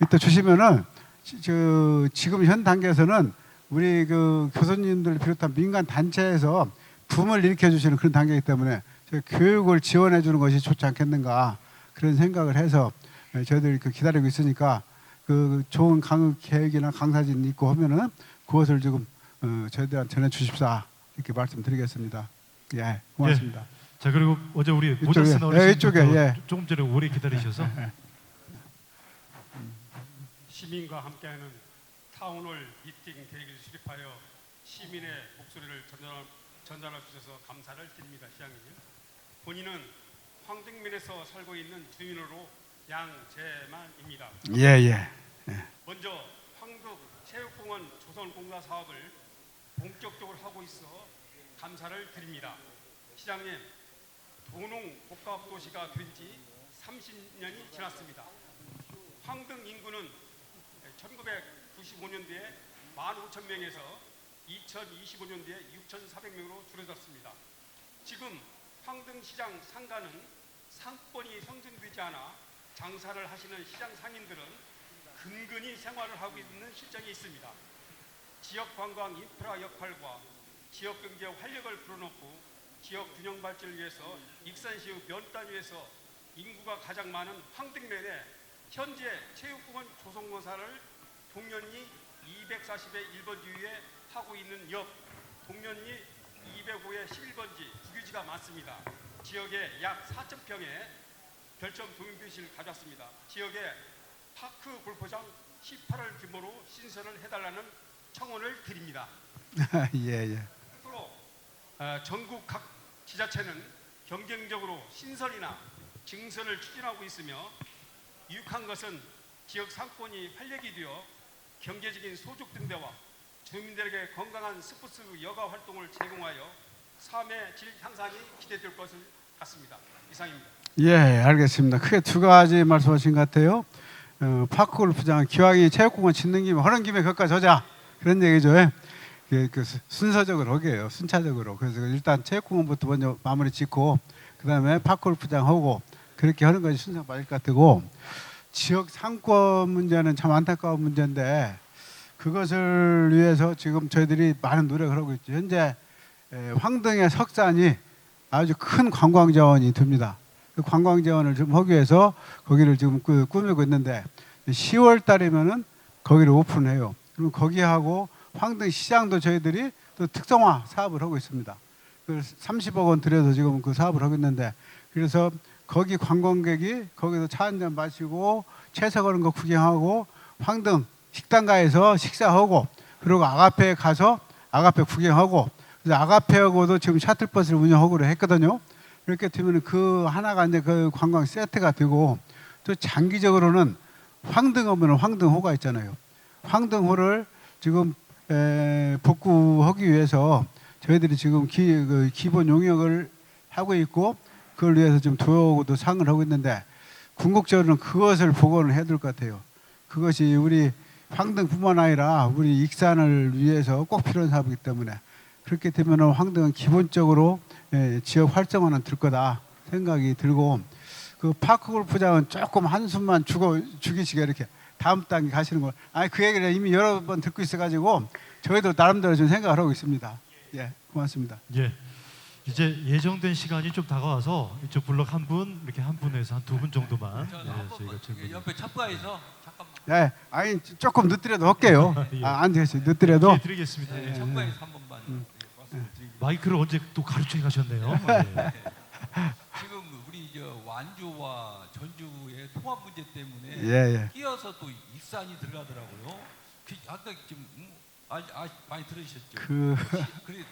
이때 주시면은 지금 현 단계에서는 우리 그 교수님들 비롯한 민간 단체에서 붐을 일으켜 주시는 그런 단계이기 때문에 교육을 지원해 주는 것이 좋지 않겠는가 그런 생각을 해서 저희들이 기다리고 있으니까 그 좋은 강의 계획이나 강사진 있고 하면은 그것을 지금 저희들한테 전해 주십사 이렇게 말씀드리겠습니다. 예, 고맙습니다. 예. 자, 그리고 어제 우리 이쪽에, 모자스 이쪽에, 어르신께서 조금 전에 오래 기다리셔서 시민과 함께하는 타운홀 미팅 계획을 수립하여 시민의 목소리를 전달해 주셔서 감사를 드립니다. 시장님. 본인은 황등면에서 살고 있는 주민으로 양재만입니다. 예. 먼저 황덕 체육공원 조성공사 사업을 본격적으로 하고 있어 감사를 드립니다. 시장님, 도농 복합도시가 된 지 30년이 지났습니다. 황등 인구는 1995년도에 15,000명에서 2025년도에 6,400명으로 줄어들었습니다. 지금 황등시장 상가는 상권이 형성되지 않아 장사를 하시는 시장 상인들은 근근히 생활을 하고 있는 실정이 있습니다. 지역관광 인프라 역할과 지역경제 활력을 불어넣고 지역 균형 발전을 위해서 익산시의 면 단위에서 인구가 가장 많은 황등면에 현재 체육공원 조성공사를 동년리 240의 1번 지위에 하고 있는 옆 동년리 205의 11번지 국유지가 많습니다. 지역에 약 4,000평의 별점 도민교실을 가졌습니다. 지역에 파크 골프장 18월 규모로 신설을 해달라는 청원을 드립니다. 예. 앞으로 전국 각 지자체는 경쟁적으로 신설이나 증설을 추진하고 있으며 유익한 것은 지역 상권이 활력이 되어 경제적인 소득 등대와 주민들에게 건강한 스포츠 여가 활동을 제공하여 삶의 질 향상이 기대될 것을 같습니다. 이상입니다. 예, 알겠습니다. 크게 두 가지 말씀하신 것 같아요. 파크 골프장 기왕이 체육공원 짓는 김에 하는 김에 그것까지 하자 그런 얘기죠. 그 순서적으로 하게요. 순차적으로. 그래서 일단 체육공원부터 먼저 마무리 짓고 그 다음에 파크 골프장 하고 그렇게 하는 것이 순서가 맞을 것 같고, 지역 상권 문제는 참 안타까운 문제인데 그것을 위해서 지금 저희들이 많은 노력을 하고 있죠. 현재 황등의 석산이 아주 큰 관광 자원이 됩니다. 그 관광 자원을 좀 하기 위해서 거기를 지금 꾸미고 있는데 10월 달이면은 거기를 오픈해요. 그럼 거기하고 황등 시장도 저희들이 또 특성화 사업을 하고 있습니다. 그 30억 원 들여서 지금 그 사업을 하고 있는데, 그래서 거기 관광객이 거기서 차 한잔 마시고 채석 하는 거 구경하고 황등 식당가에서 식사하고 그리고 아가페에 가서 아가페 구경하고, 그래서 아가페하고도 지금 샤틀버스를 운영하기로 했거든요. 이렇게 되면 그 하나가 이제 그 관광 세트가 되고, 또 장기적으로는 황등 하면 황등호가 있잖아요. 황등호를 지금 복구하기 위해서 저희들이 지금 기본 용역을 하고 있고 그걸 위해서 지금 도요하고도 상을 하고 있는데 궁극적으로는 그것을 복원을 해야 될 것 같아요. 그것이 우리 황등뿐만 아니라 우리 익산을 위해서 꼭 필요한 사업이기 때문에 그렇게 되면 황등은 기본적으로 지역 활성화는 될 거다 생각이 들고, 그 파크 골프장은 조금 한숨만 죽이시게 이렇게 다음 단계 가시는 걸, 그 얘기를 이미 여러 번 듣고 있어가지고 저희도 나름대로 좀 생각을 하고 있습니다. 예, 고맙습니다. 예. 이제 예정된 시간이 좀 다가와서 이쪽 블록 한 분, 이렇게 한 분에서 한 두 분 정도만 저희가 질문. 옆에 찹가에서 잠깐만. 예, 조금 늦더라도 할게요. 예. 안 되겠어요. 늦더라도. 드리겠습니다. 예. 찹가에서 한 번만. 마이크를 언제 또 가르쳐 가셨네요. 예. 지금 우리 완주와 전주의 통합 문제 때문에 예. 끼어서 또 익산이 들어가더라고요. 아까 지금 많이 들으셨죠?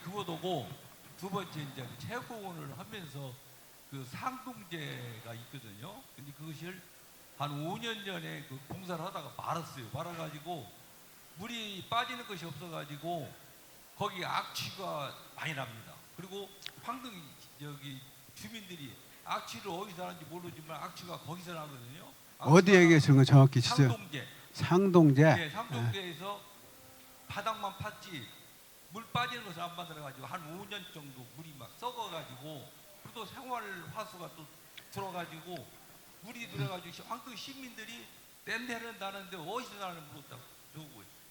그거도고 두 번째 이제 체육공원을 하면서 그 상동제가 있거든요. 근데 그것을 한 5년 전에 그 공사를 하다가 말았어요. 말아가지고 물이 빠지는 것이 없어가지고 거기 악취가 많이 납니다. 그리고 황등 주민들이 악취를 어디서 나는지 모르지만 악취가 거기서 나거든요. 어디에 계시는 거 정확히 주세요. 상동제. 상동제. 네, 상동제에서 바닥만 팠지 물 빠지는 것을 안 만들어가지고 한 5년 정도 물이 막 썩어가지고 또 생활 화수가 또 들어가지고 물이 들어가지고 황동 시민들이 냄새는 나는데 어디서 나는 물었다고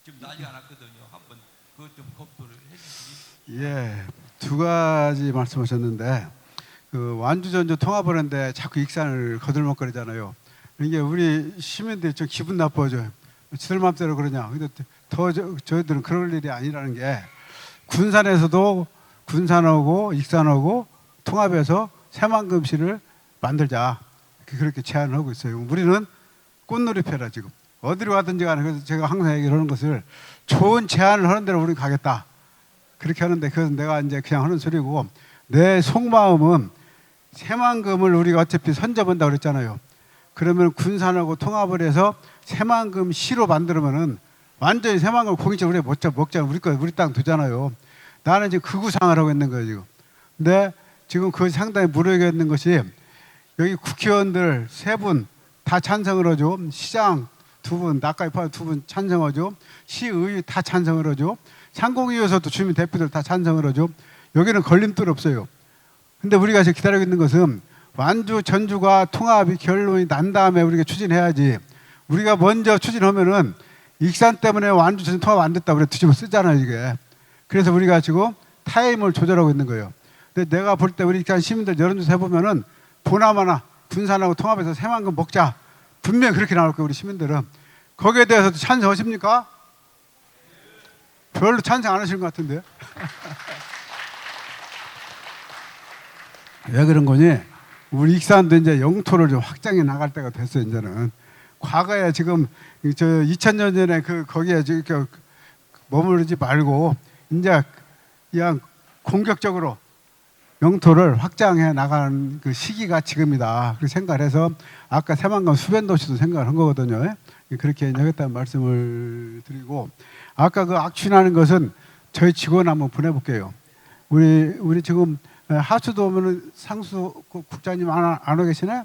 지금 난리가 났거든요. 한번 그것 좀 검토를 해주시기. 예, 두 가지 말씀하셨는데 그 완주 전주 통합을 하는데 자꾸 익산을 거들먹거리잖아요. 이게 우리 시민들이 좀 기분 나빠져요. 지들 맘대로 그러냐. 근데 더 저희들은 그럴 일이 아니라는 게 군산에서도 군산하고 익산하고 통합해서 새만금시를 만들자 그렇게 제안을 하고 있어요. 우리는 꽃놀이패라 지금 어디로 가든지 간에 그래서 제가 항상 얘기를 하는 것을 좋은 제안을 하는 대로 우리는 가겠다 그렇게 하는데 그래서 내가 이제 그냥 하는 소리고 내 속마음은 새만금을 우리가 어차피 선접한다고 그랬잖아요. 그러면 군산하고 통합을 해서 새만금시로 만들면은 완전히 새만금 공익적으로 우리가 먹자 우리 땅 두잖아요. 나는 지금 그 구상을 하고 있는 거예요 지금. 근데 지금 그 상당히 무르익어 있는 것이 여기 국회의원들 3분 다 찬성을 하죠. 시장 2분, 낙가이파 2분 찬성하죠. 시의회 다 찬성을 하죠. 상공위에서도 주민 대표들 다 찬성을 하죠. 여기는 걸림돌 없어요. 근데 우리가 지금 기다리고 있는 것은 완주 전주가 통합이 결론이 난 다음에 우리가 추진해야지. 우리가 먼저 추진하면은 익산 때문에 완주 전주 통합 안 됐다 우리가 뒤집어 쓰잖아요 이게. 그래서 우리가 지금 타임을 조절하고 있는 거예요. 근데 내가 볼 때 우리 익산 시민들 여론조사 해보면은 보나마나 군산하고 통합해서 새만금 먹자. 분명히 그렇게 나올 거예요 우리 시민들은. 거기에 대해서도 찬성하십니까? 별로 찬성 안 하시는 것 같은데. 왜 그런 거니? 우리 익산도 이제 영토를 좀 확장해 나갈 때가 됐어요 이제는. 과거에 지금 저 2000년 전에 거기에 지금 머무르지 말고 이제 그냥 공격적으로 영토를 확장해 나가는 그 시기가 지금이다. 그렇게 생각을 해서 아까 새만금 수변도시도 생각을 한 거거든요. 그렇게 하겠다는 말씀을 드리고 아까 그 악취나는 것은 저희 직원 한번 보내볼게요. 우리 지금 하수도 오면은 상수 국장님 안 와 계시네?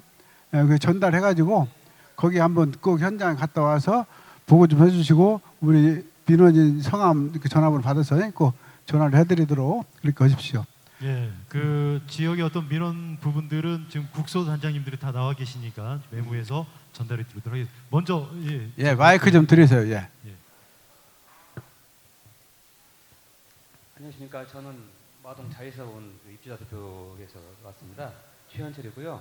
그 전달해가지고 거기 한번 꼭 현장에 갔다 와서 보고 좀 해주시고 우리 민원인 성함 이렇게 전화번호 받아서 꼭 전화를 해드리도록 그렇게 하십시오. 예, 그 지역의 어떤 민원 부분들은 지금 국소단장님들이 다 나와 계시니까 메모해서 전달해 드리도록 하겠습니다. 먼저 예, 마이크 좀 드리세요. 예. 안녕하십니까. 저는 마동 자에서 온 입주자 대표에서 왔습니다. 최현철이고요.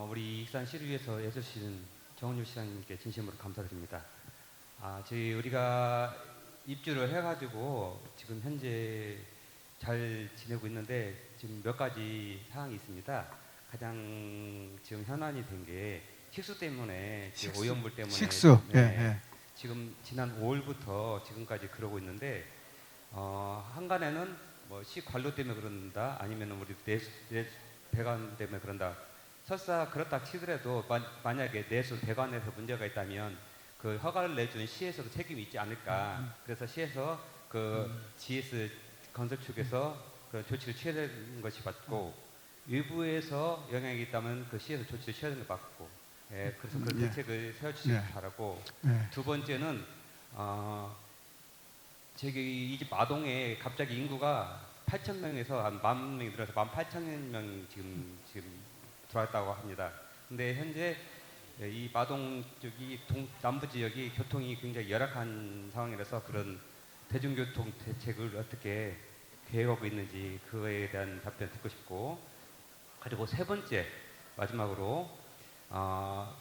우리 익산 시를 위해서 애써주시는 정은율 시장님께 진심으로 감사드립니다. 우리가 입주를 해가지고 지금 현재 잘 지내고 있는데 지금 몇 가지 사항이 있습니다. 가장 지금 현안이 된 게 식수 때문에 오염물 때문에 식수. 네, 예. 지금 지난 5월부터 지금까지 그러고 있는데 한간에는 뭐 시 관로 때문에 그런다 아니면 우리 배관 때문에 그런다. 설사 그렇다 치더라도 만약에 내수 배관에서 문제가 있다면 그 허가를 내준 시에서도 책임이 있지 않을까. 그래서 시에서 그 GS 건설 측에서 그런 조치를 취해야 되는 것이 맞고 외부에서 영향이 있다면 그 시에서 조치를 취해야 되는 것 맞고 그래서 그 대책을 세워주시기 바라고 두 번째는 저기 이 집 마동에 갑자기 인구가 8,000명에서 한 10,000명이 늘어서 18,000명 지금 들어왔다고 합니다. 근데 현재 이 마동 쪽이 남부 지역이 교통이 굉장히 열악한 상황이라서 그런 대중교통 대책을 어떻게 계획하고 있는지 그거에 대한 답변 듣고 싶고 그리고 세 번째 마지막으로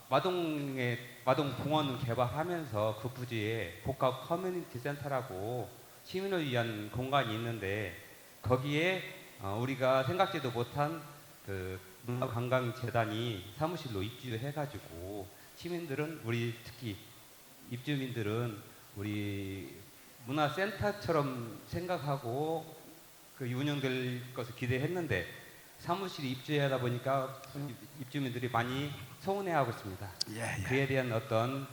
마동 공원 개발하면서 그 부지에 복합 커뮤니티 센터라고 시민을 위한 공간이 있는데 거기에 우리가 생각지도 못한 그 문화관광재단이 사무실로 입주해가지고 시민들은 특히 입주민들은 우리 문화센터처럼 생각하고 그 운영될 것을 기대했는데 사무실이 입주하다 보니까 입주민들이 많이 서운해하고 있습니다. 그에 대한 어떤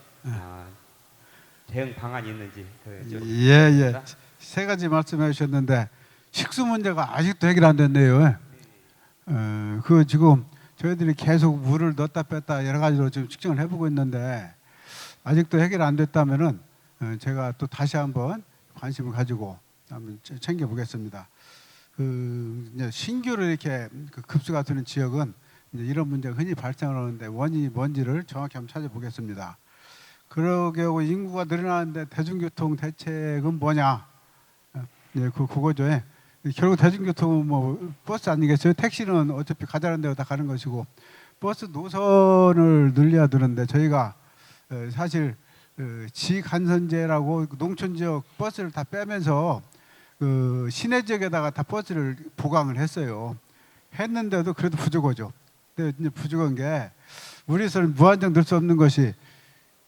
대응 방안이 있는지 예. 세 가지 말씀해 주셨는데 식수 문제가 아직도 해결 안 됐네요. 그 지금 저희들이 계속 물을 넣었다 뺐다 여러 가지로 지금 측정을 해보고 있는데 아직도 해결 안 됐다면은 제가 또 다시 한번 관심을 가지고 한번 챙겨 보겠습니다. 그 이제 신규로 이렇게 그 급수가 되는 지역은 이제 이런 문제가 흔히 발생을 하는데 원인이 뭔지를 정확히 한번 찾아보겠습니다. 그러게 하고 인구가 늘어나는데 대중교통 대책은 뭐냐? 예, 그거죠. 예. 결국 대중교통은 뭐 버스 아니겠어요? 택시는 어차피 가자는 데로 다 가는 것이고 버스 노선을 늘려야 되는데 저희가 사실 지간선제라고 농촌 지역 버스를 다 빼면서 그 시내 지역에다가 다 버스를 보강을 했어요. 했는데도 그래도 부족하죠. 근데 이제 부족한 게 우리에서는 무한정 늘 수 없는 것이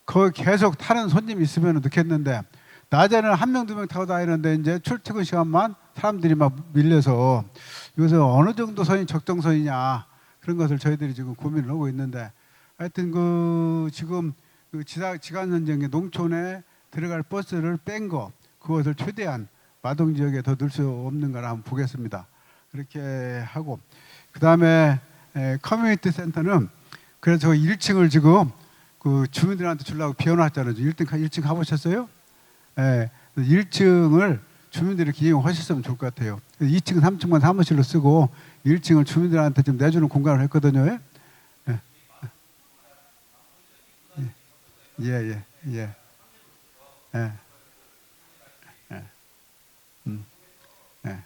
거기 계속 타는 손님이 있으면 넣겠는데 낮에는 한 명, 두 명 타고 다니는데 이제 출퇴근 시간만 사람들이 막 밀려서 이것은 어느 정도 선이 적정선이냐 그런 것을 저희들이 지금 고민을 하고 있는데 하여튼 그 지금 그 지간선정에 농촌에 들어갈 버스를 뺀 거 그것을 최대한 마동 지역에 더 넣을 수 없는가를 한번 보겠습니다. 그렇게 하고 그 다음에 커뮤니티 센터는 그래서 1층을 지금 그 주민들한테 주려고 비워놨잖아요. 1층 가보셨어요? 예, 1층을 주민들이 이용하셨으면 좋을 것 같아요. 2층, 3층만 사무실로 쓰고 1층을 주민들한테 좀 내주는 공간을 했거든요. 예, 예, 예, 예, 예, 예, 예,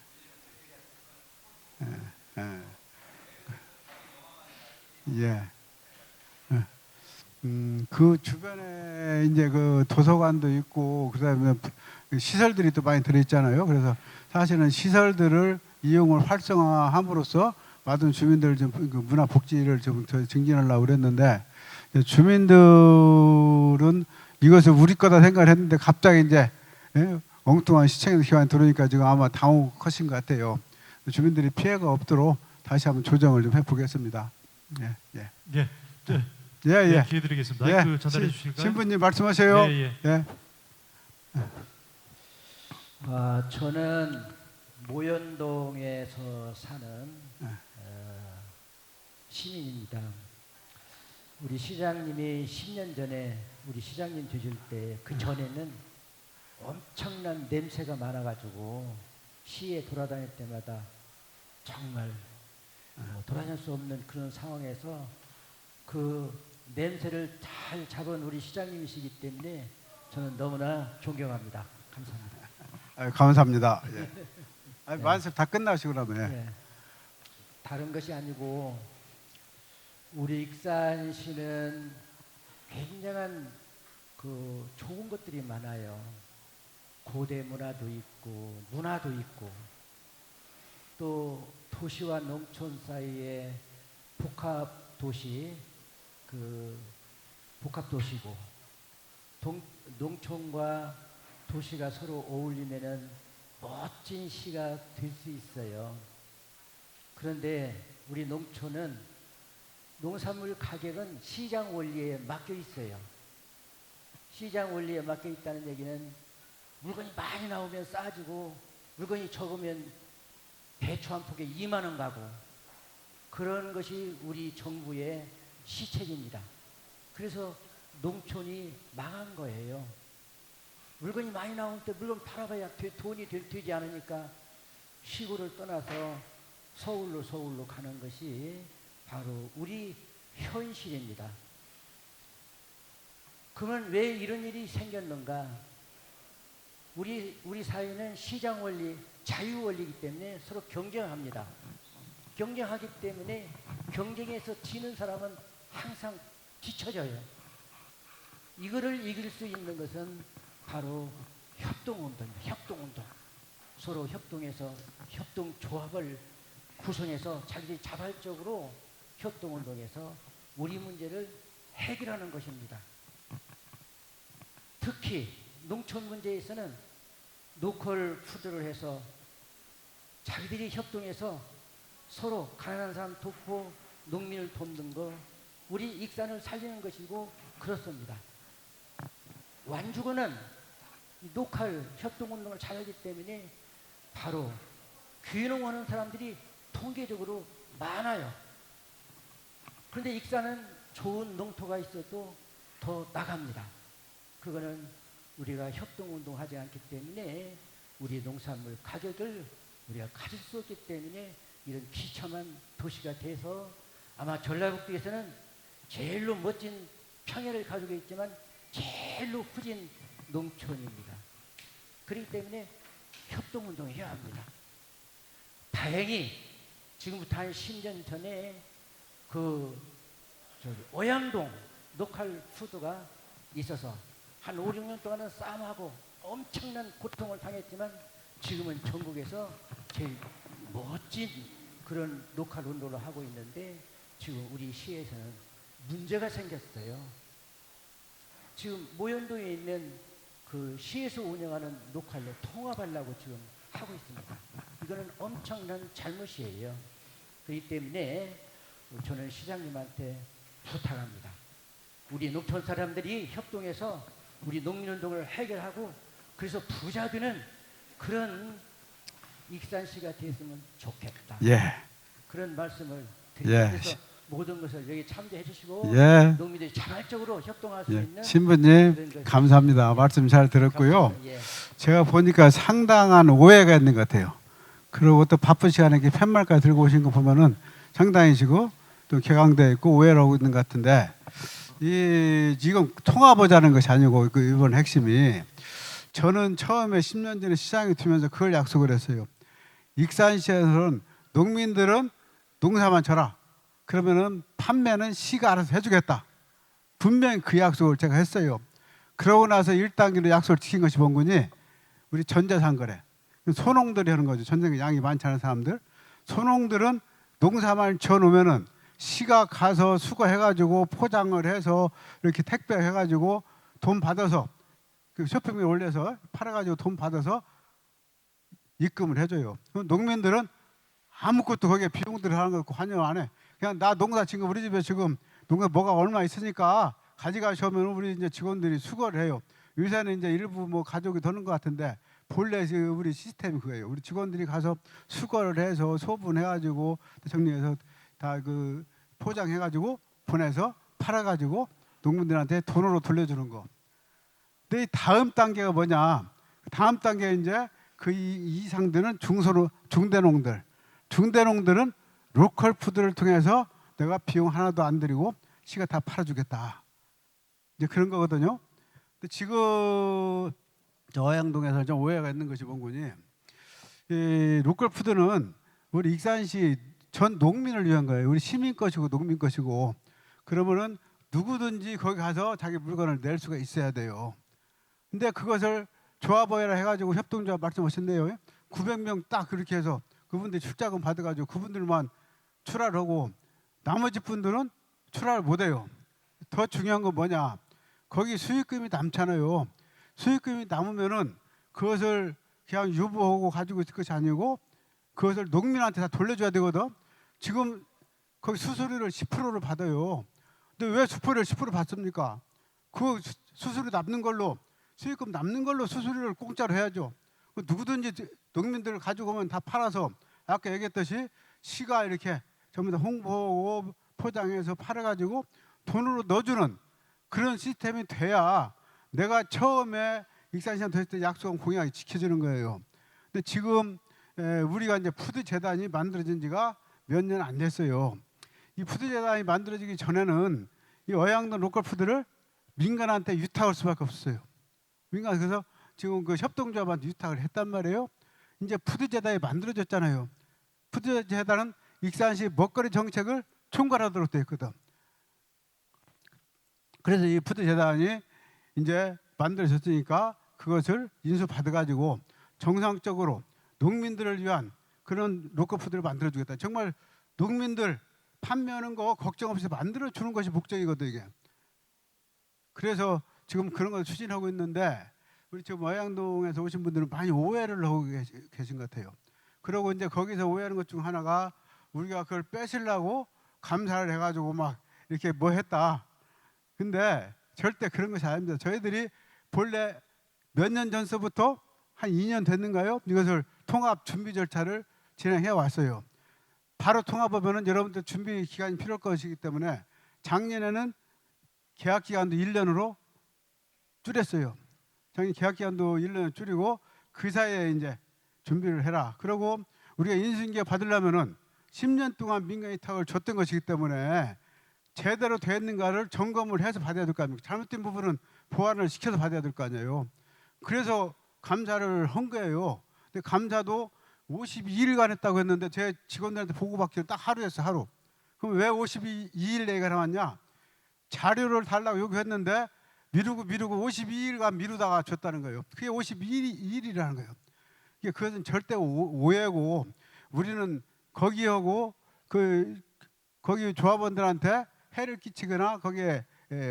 예, 예. 그 주변에 이제 그 도서관도 있고 그다음에 시설들이 또 많이 들어있잖아요. 그래서 사실은 시설들을 이용을 활성화함으로써 많은 주민들 좀 그 문화 복지를 좀 더 증진하려고 그랬는데 주민들은 이것을 우리 거다 생각을 했는데 갑자기 이제 엉뚱한 시청 기관이 들어오니까 지금 아마 당혹하신 것 같아요. 주민들이 피해가 없도록 다시 한번 조정을 좀 해보겠습니다. 예, 예. 예. 네. 예, 예. 네, 기회 드리겠습니다. 예. 마이크 전달해 주실까요? 신부님 말씀하세요. 예, 예. 예. 저는 모현동에서 사는 시민입니다. 우리 시장님이 10년 전에 우리 시장님 되실 때 그 전에는 엄청난 냄새가 많아가지고 시에 돌아다닐 때마다 정말 돌아다닐 수 없는 그런 상황에서 그 냄새를 잘 잡은 우리 시장님이시기 때문에 저는 너무나 존경합니다. 감사합니다. 감사합니다. 예. 네. 말씀 다 끝나시고 그러면. 네. 다른 것이 아니고 우리 익산시는 굉장한 그 좋은 것들이 많아요. 고대 문화도 있고 문화도 있고 또 도시와 농촌 사이에 복합 도시 그 복합 도시고 농촌과 도시가 서로 어울리면은 멋진 시가 될 수 있어요. 그런데 우리 농촌은 농산물 가격은 시장 원리에 맡겨 있어요. 시장 원리에 맡겨 있다는 얘기는 물건이 많이 나오면 싸지고 물건이 적으면 배추 한 폭에 2만 원 가고 그런 것이 우리 정부의 시책입니다. 그래서 농촌이 망한 거예요. 물건이 많이 나올 때 물건 팔아봐야 돈이 되지 않으니까 시골을 떠나서 서울로 가는 것이 바로 우리 현실입니다. 그러면 왜 이런 일이 생겼는가? 우리 사회는 시장 원리, 자유 원리이기 때문에 서로 경쟁합니다. 경쟁하기 때문에 경쟁에서 지는 사람은 항상 뒤처져요. 이거를 이길 수 있는 것은 바로 협동운동입니다. 협동운동. 서로 협동해서 협동조합을 구성해서 자기들이 자발적으로 협동운동해서 우리 문제를 해결하는 것입니다. 특히 농촌 문제에서는 로컬 푸드를 해서 자기들이 협동해서 서로 가난한 사람 돕고 농민을 돕는 거 우리 익산을 살리는 것이고 그렇습니다. 완주군은 로컬 협동운동을 잘하기 때문에 바로 귀농하는 사람들이 통계적으로 많아요. 그런데 익산은 좋은 농토가 있어도 더 나갑니다. 그거는 우리가 협동운동하지 않기 때문에 우리 농산물 가격을 우리가 가질 수 없기 때문에 이런 비참한 도시가 돼서 아마 전라북도에서는 제일로 멋진 평야를 가지고 있지만 제일로 후진 농촌입니다. 그렇기 때문에 협동운동을 해야 합니다. 다행히 지금부터 한 10년 전에 오양동 로컬 푸드가 있어서 한 5, 6년 동안은 싸움하고 엄청난 고통을 당했지만 지금은 전국에서 제일 멋진 그런 로컬 운동을 하고 있는데 지금 우리 시에서는 문제가 생겼어요. 지금 모현동에 있는 그 시에서 운영하는 로컬로 통합하려고 지금 하고 있습니다. 이거는 엄청난 잘못이에요. 그렇기 때문에 저는 시장님한테 부탁합니다. 우리 농촌 사람들이 협동해서 우리 농민운동을 해결하고 그래서 부자 되는 그런 익산시가 됐으면 좋겠다. 예. 그런 말씀을 드립니다. 예. 그래서 모든 것을 여기 참조해 주시고 예. 농민들이 자발적으로 협동할 수 예. 있는 신부님 감사합니다. 말씀 잘 들었고요. 예. 제가 보니까 상당한 오해가 있는 것 같아요. 그리고 또 바쁜 시간에 이렇게 팻말까지 들고 오신 거 보면은 상당히시고 또 개강되어 있고 오해를 하고 있는 것 같은데 이 지금 통합하자는 것이 아니고 그 이번 핵심이 저는 처음에 10년 전에 시장에 두면서 그걸 약속을 했어요. 익산시에서는 농민들은 농사만 쳐라. 그러면은 판매는 시가 알아서 해주겠다. 분명히 그 약속을 제가 했어요. 그러고 나서 1단계로 약속을 지킨 것이 뭔군이 우리 전자상거래. 소농들이 하는 거죠. 전쟁에 양이 많지 않은 사람들. 소농들은 농사만 쳐놓으면은 시가 가서 수거해가지고 포장을 해서 이렇게 택배해가지고 돈 받아서 그 쇼핑몰에 올려서 팔아가지고 돈 받아서 입금을 해줘요. 농민들은 아무것도 거기에 비용들을 하는 거 없고 환영 안 해. 그냥 나 농사 지금 우리 집에 지금 농사 뭐가 얼마 있으니까 가져가시면 우리 이제 직원들이 수거를 해요. 요새는 이제 일부 뭐 가족이 드는 것 같은데 본래 우리 시스템이 그거예요. 우리 직원들이 가서 수거를 해서 소분해가지고 정리해서 다 그 포장해가지고 보내서 팔아가지고 농민들한테 돈으로 돌려주는 거. 근데 다음 단계가 뭐냐? 다음 단계 이제 그 이상들은 중대농들. 중대농들은 로컬 푸드를 통해서 내가 비용 하나도 안 들이고 시가 다 팔아주겠다. 이제 그런 거거든요. 근데 지금 어양동에서 좀 오해가 있는 것이 뭔군이 이 로컬 푸드는 우리 익산시 전 농민을 위한 거예요. 우리 시민 것이고 농민 것이고 그러면은 누구든지 거기 가서 자기 물건을 낼 수가 있어야 돼요. 근데 그것을 조합원이라 해가지고 협동조합 말씀하셨네요. 900명 딱 그렇게 해서 그분들이 출자금 받아가지고 그분들만 출하를 하고 나머지 분들은 출하를 못해요. 더 중요한 건 뭐냐? 거기 수익금이 남잖아요. 수익금이 남으면은 그것을 그냥 유보하고 가지고 있을 것이 아니고 그것을 농민한테 다 돌려줘야 되거든. 지금 거기 수수료를 10%를 받아요. 근데 왜 수수료를 10% 받습니까? 그 수수료 남는 걸로 수익금 남는 걸로 수수료를 공짜로 해야죠. 누구든지 농민들을 가지고 오면 다 팔아서 아까 얘기했듯이 시가 이렇게 전부 다 홍보하고 포장해서 팔아가지고 돈으로 넣어주는 그런 시스템이 돼야 내가 처음에 익산시장 됐을 때 약속한 공약이 지켜지는 거예요. 근데 지금 우리가 이제 푸드 재단이 만들어진 지가 몇 년 안 됐어요. 이 푸드 재단이 만들어지기 전에는 이 어양동 로컬 푸드를 민간한테 유탁할 수밖에 없었어요. 민간 그래서 지금 그 협동조합한테 유탁을 했단 말이에요. 이제 푸드 재단이 만들어졌잖아요. 푸드 재단은 익산시 먹거리 정책을 총괄하도록 되어 있거든. 그래서 이 푸드 재단이 이제 만들어졌으니까 그것을 인수받아가지고 정상적으로 농민들을 위한 그런 로컬 푸드를 만들어주겠다. 정말 농민들 판매하는 거 걱정 없이 만들어주는 것이 목적이거든 이게. 그래서 지금 그런 걸 추진하고 있는데 우리 지금 어양동에서 오신 분들은 많이 오해를 하고 계신 것 같아요. 그리고 이제 거기서 오해하는 것 중 하나가 우리가 그걸 뺏으려고 감사를 해가지고 막 이렇게 뭐 했다. 근데 절대 그런 것이 아닙니다. 저희들이 본래 몇 년 전서부터 한 2년 됐는가요? 이것을 통합 준비 절차를 진행해 왔어요. 바로 통합하면은 여러분들 준비 기간이 필요할 것이기 때문에 작년에는 계약 기간도 1년으로 줄였어요. 작년 계약 기간도 1년을 줄이고 그 사이에 이제 준비를 해라. 그리고 우리가 인수인계 받으려면은 10년 동안 민간 위탁을 줬던 것이기 때문에 제대로 됐는가를 점검을 해서 받아야 될 거 아닙니까? 잘못된 부분은 보완을 시켜서 받아야 될 거 아니에요. 그래서 감사를 한 거예요. 근데 감사도 52일간 했다고 했는데 제 직원들한테 보고받기로 딱 하루였어요, 하루. 그럼 왜 52일 얘기가 나왔냐? 자료를 달라고 요구했는데 미루고 52일간 미루다가 줬다는 거예요. 그게 52일이라는 거예요. 이게 그것은 절대 오해고, 우리는 거기하고 거기 조합원들한테 해를 끼치거나 거기에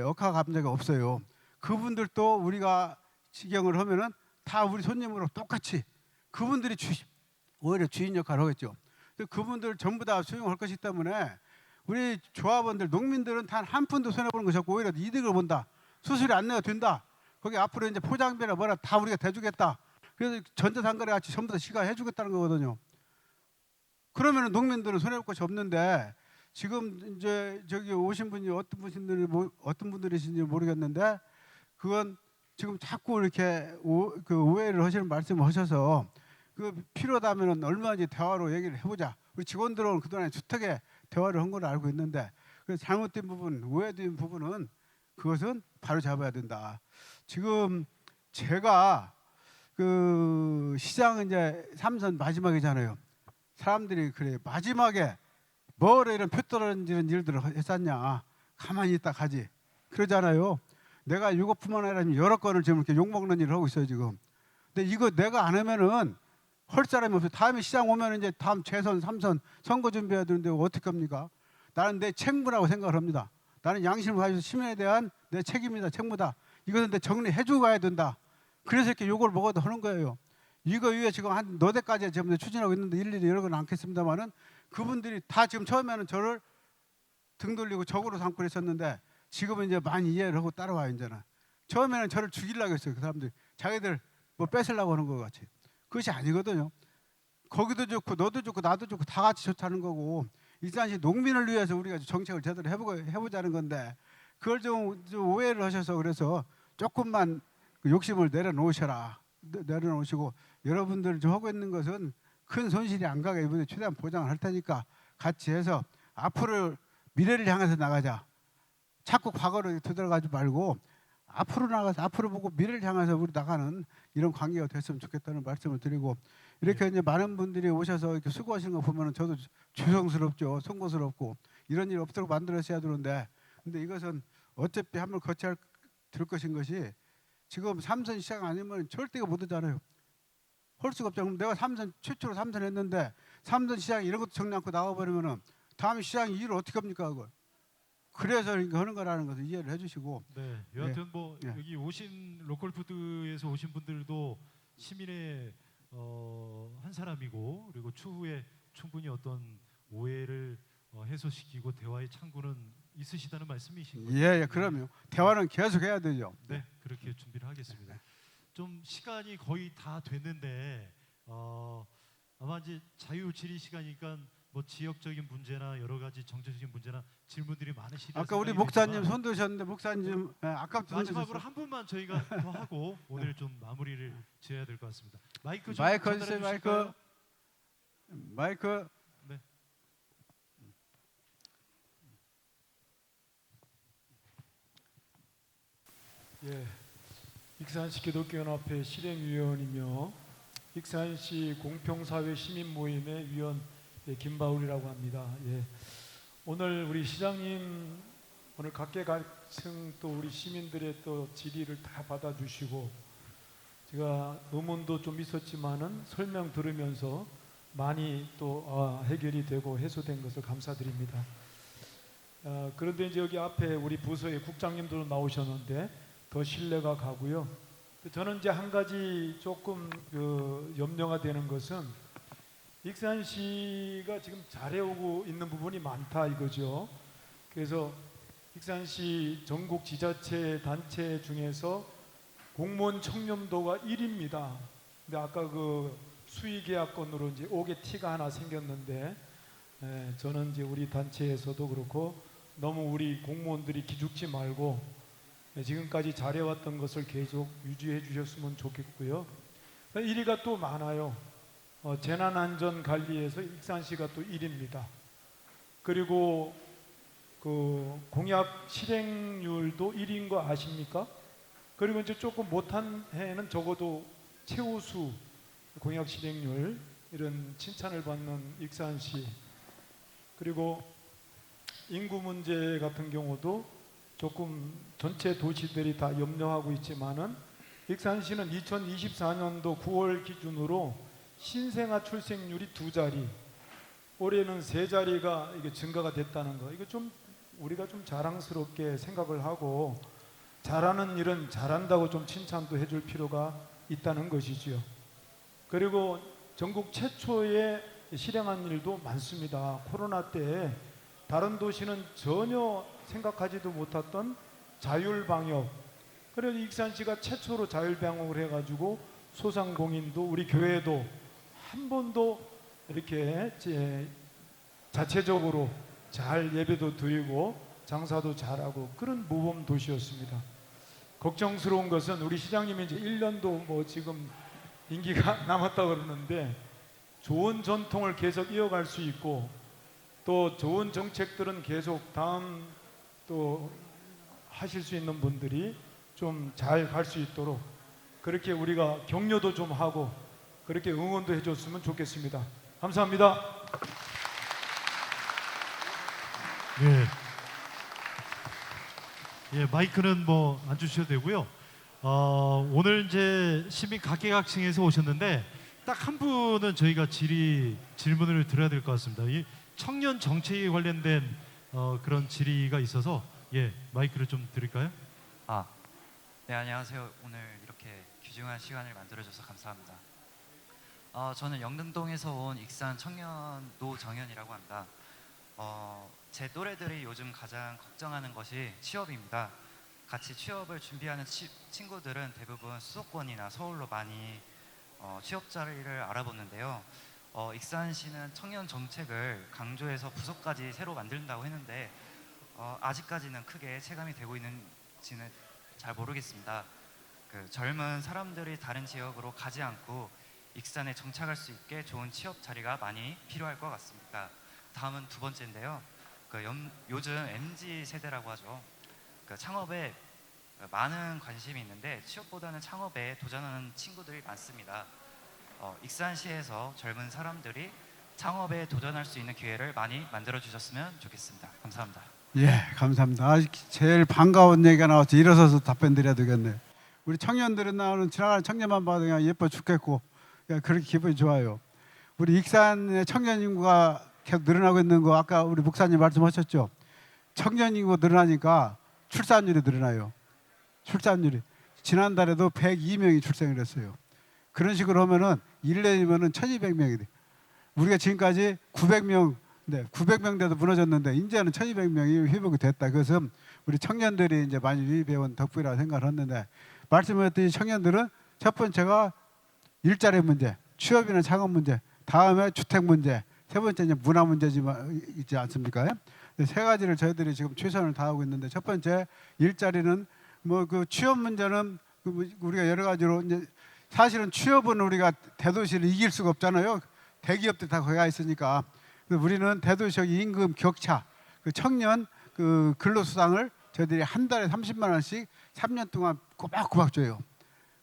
억하 감정이 없어요. 그분들도 우리가 직영을 하면은 다 우리 손님으로 똑같이 그분들이 오히려 주인 역할을 하겠죠. 그분들 전부 다 수용할 것이기 때문에 우리 조합원들, 농민들은 단 한 푼도 손해보는 것이 없고 오히려 이득을 본다. 수수료 안 내도 된다. 거기 앞으로 이제 포장비나 뭐라 다 우리가 대주겠다. 그래서 전자상거래 같이 전부 다 시가 해주겠다는 거거든요. 그러면은 농민들은 손해볼 것이 없는데 지금 이제 저기 오신 분이 어떤 분들이신지 모르겠는데 그건 지금 자꾸 이렇게 오해를 하시는 말씀을 하셔서 그 필요하다면은 얼마든지 대화로 얘기를 해보자. 우리 직원들은 그동안에 주택에 대화를 한 걸로 알고 있는데 그래서 잘못된 부분, 오해된 부분은 그것은 바로 잡아야 된다. 지금 제가 그 시장 이제 3선 마지막이잖아요. 사람들이 그래 마지막에 뭐래 이런 표 떨어지는 일들을 했었냐. 가만히 있다 가지. 그러잖아요. 내가 이것뿐만 아니라 여러 건을 지금 이렇게 욕먹는 일을 하고 있어요 지금. 근데 이거 내가 안 하면은 할 사람이 없어요. 다음에 시장 오면 이제 다음 재선, 3선 선거 준비해야 되는데 어떻게 합니까? 나는 내 책무라고 생각을 합니다. 나는 양심을 가지고 시민에 대한 내 책임이다, 책무다. 이것은 내 정리해주고 가야 된다. 그래서 이렇게 욕을 먹어도 하는 거예요. 이거 위에 지금 한 너댓 가지 지금 추진하고 있는데 일일이 여러 건 않겠습니다만은 그분들이 다 지금 처음에는 저를 등 돌리고 적으로 삼고 그랬었는데 지금은 이제 많이 이해를 하고 따라와요 이제는. 처음에는 저를 죽이려고 했어요 그 사람들이. 자기들 뭐 뺏으려고 하는 것 같이. 그것이 아니거든요. 거기도 좋고 너도 좋고 나도 좋고 다 같이 좋다는 거고 일산시 농민을 위해서 우리가 정책을 제대로 해보자는 건데 그걸 좀 오해를 하셔서 그래서 조금만 그 욕심을 내려놓으셔라. 내려놓으시고 여러분들 좀 하고 있는 것은 큰 손실이 안 가게 이번에 최대한 보장을 할 테니까 같이 해서 앞으로 미래를 향해서 나가자. 자꾸 과거로 되돌아가지 말고 앞으로 나가서 앞으로 보고 미래를 향해서 우리 나가는 이런 관계가 됐으면 좋겠다는 말씀을 드리고 이렇게 이제 많은 분들이 오셔서 이렇게 수고하시는 거 보면은 저도 죄송스럽죠. 송구스럽고 이런 일 없도록 만들었어야 되는데 근데 이것은 어차피 한번 거쳐야 될 것인 것이 지금 3선 시장 아니면 절대가 못 하잖아요. 할 수가 없잖아요. 그럼 내가 3선 최초로 3선 했는데 3선 시장 이런 것도 정리 않고 나와버리면은 다음 시장 일을 어떻게 합니까 그걸? 그래서 하는 거라는 것을 이해를 해주시고. 네, 여하튼 뭐 여기 오신 로컬푸드에서 오신 분들도 시민의 한 사람이고 그리고 추후에 충분히 어떤 오해를 해소시키고 대화의 창구는 있으시다는 말씀이신 거죠? 예, 그럼요. 대화는 계속 해야 되죠. 네, 그렇게 준비를 하겠습니다. 좀 시간이 거의 다 됐는데 아마 이제 자유 질의 시간이니까 뭐 지역적인 문제나 여러 가지 정책적인 문제나 질문들이 많으시다. 아까 우리 목사님 손 드셨는데 목사님 아까부터 마지막으로 한 분만 저희가 더 하고 오늘 좀 마무리를 지어야 될 것 같습니다. 마이크 좀 마이크 전달해 주세요. 주실까요? 마이크. 네. 예, 익산시 기독교연합회 실행위원이며 익산시 공평사회 시민모임의 위원 김바울이라고 합니다. 예, 오늘 우리 시장님 오늘 각계각층 또 우리 시민들의 또 질의를 다 받아주시고 제가 의문도 좀 있었지만은 설명 들으면서 많이 또 해결이 되고 해소된 것을 감사드립니다. 그런데 이제 여기 앞에 우리 부서의 국장님도 나오셨는데 더 신뢰가 가고요. 저는 이제 한 가지 조금 염려가 되는 것은 익산시가 지금 잘해오고 있는 부분이 많다 이거죠. 그래서 익산시 전국 지자체 단체 중에서 공무원 청렴도가 1위입니다. 근데 아까 그 수의 계약건으로 이제 5개 티가 하나 생겼는데 저는 이제 우리 단체에서도 그렇고 너무 우리 공무원들이 기죽지 말고 지금까지 잘해왔던 것을 계속 유지해 주셨으면 좋겠고요. 1위가 또 많아요. 재난안전관리에서 익산시가 또 1위입니다. 그리고 그 공약 실행률도 1위인 거 아십니까? 그리고 이제 조금 못한 해에는 적어도 최우수 공약 실행률 이런 칭찬을 받는 익산시. 그리고 인구 문제 같은 경우도 조금 전체 도시들이 다 염려하고 있지만은 익산시는 2024년도 9월 기준으로 신생아 출생률이 2자리, 올해는 3자리가 이게 증가가 됐다는 거. 이거 좀 우리가 좀 자랑스럽게 생각을 하고 잘하는 일은 잘한다고 좀 칭찬도 해줄 필요가 있다는 것이지요. 그리고 전국 최초의 실행한 일도 많습니다. 코로나 때 다른 도시는 전혀 생각하지도 못했던 자율방역. 그래서 익산시가 최초로 자율방역을 해가지고 소상공인도 우리 교회도 한 번도 이렇게 자체적으로 잘 예배도 드리고 장사도 잘하고 그런 모범 도시였습니다. 걱정스러운 것은 우리 시장님이 이제 1년도 뭐 지금 임기가 남았다 그러는데 좋은 전통을 계속 이어갈 수 있고 또 좋은 정책들은 계속 다음 또 하실 수 있는 분들이 좀 잘 갈 수 있도록 그렇게 우리가 격려도 좀 하고 그렇게 응원도 해줬으면 좋겠습니다. 감사합니다. 예, 마이크는 뭐 안 주셔도 되고요. 오늘 이제 시민 각계각층에서 오셨는데 딱 한 분은 저희가 질문을 드려야 될 것 같습니다. 이 청년 정책에 관련된 그런 질의가 있어서 마이크를 좀 드릴까요? 네, 안녕하세요. 오늘 이렇게 귀중한 시간을 만들어줘서 감사합니다. 저는 영등동에서 온 익산 청년 노정현이라고 합니다. 제 또래들이 요즘 가장 걱정하는 것이 취업입니다. 같이 취업을 준비하는 친구들은 대부분 수도권이나 서울로 많이 취업 자리를 알아보는데요. 익산시는 청년 정책을 강조해서 부서까지 새로 만든다고 했는데 아직까지는 크게 체감이 되고 있는지는 잘 모르겠습니다. 젊은 사람들이 다른 지역으로 가지 않고 익산에 정착할 수 있게 좋은 취업 자리가 많이 필요할 것 같습니다. 다음은 두 번째인데요. 요즘 MZ 세대라고 하죠. 창업에 많은 관심이 있는데 취업보다는 창업에 도전하는 친구들이 많습니다. 익산시에서 젊은 사람들이 창업에 도전할 수 있는 기회를 많이 만들어 주셨으면 좋겠습니다. 감사합니다. 예, 감사합니다. 제일 반가운 얘기가 나와서 일어서서 답변 드려야 되겠네요. 우리 청년들은 나오는 지나가는 청년만 봐도 그냥 예뻐 죽겠고 그렇게 기분이 좋아요. 우리 익산의 청년 인구가 계속 늘어나고 있는 거 아까 우리 목사님 말씀하셨죠. 청년 인구 늘어나니까 출산율이 늘어나요. 출산율이 지난달에도 102명이 출생을 했어요. 그런 식으로 하면은 1년이면은 1,200명이 돼. 우리가 지금까지 900명, 900명대도 무너졌는데 이제는 1,200명이 회복이 됐다. 그것은 우리 청년들이 이제 많이 유입해온 덕분이라고 생각을 했는데 말씀하셨듯이 청년들은 첫 번째가 일자리 문제, 취업이나 창업 문제, 다음에 주택 문제, 세 번째 이제 문화 문제지만 있지 않습니까? 세 가지를 저희들이 지금 최선을 다하고 있는데 첫 번째 일자리는 뭐 그 취업 문제는 우리가 여러 가지로 이제 사실은 취업은 우리가 대도시를 이길 수가 없잖아요. 대기업들 다 거기 가 있으니까. 그래서 우리는 대도시의 임금 격차, 그 청년 그 근로수당을 저희들이 한 달에 30만 원씩 3년 동안 꼬박꼬박 줘요.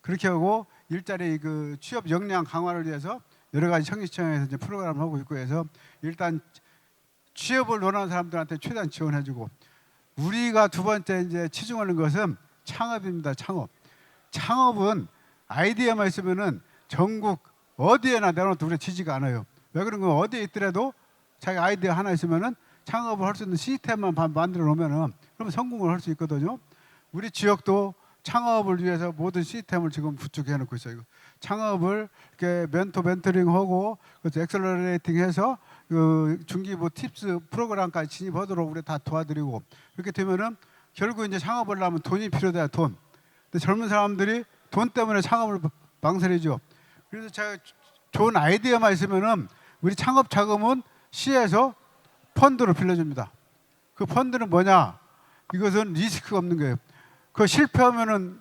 그렇게 하고 일자리 그 취업 역량 강화를 위해서 여러 가지 청년시청에서 이제 프로그램을 하고 있고 해서 일단 취업을 원하는 사람들한테 최대한 지원해주고 우리가 두 번째 이제 치중하는 것은 창업입니다. 창업은 아이디어만 있으면은 전국 어디에나 내려놓도 우리가 지지가 않아요. 왜 그런가? 어디에 있더라도 자기 아이디어 하나 있으면은 창업을 할 수 있는 시스템만 만들어 놓으면은 그러면 성공을 할 수 있거든요. 우리 지역도 창업을 위해서 모든 시스템을 지금 구축해 놓고 있어요. 창업을 이렇게 멘토링하고 그래서 엑셀러레이팅해서 그 중기부 팁스 프로그램까지 진입하도록 우리 다 도와드리고 그렇게 되면은 결국 이제 창업을 하면 돈이 필요돼요. 돈. 근데 젊은 사람들이 돈 때문에 창업을 망설이죠. 그래서 제가 좋은 아이디어만 있으면은 우리 창업 자금은 시에서 펀드로 빌려줍니다. 그 펀드는 뭐냐? 이것은 리스크가 없는 거예요. 그 실패하면은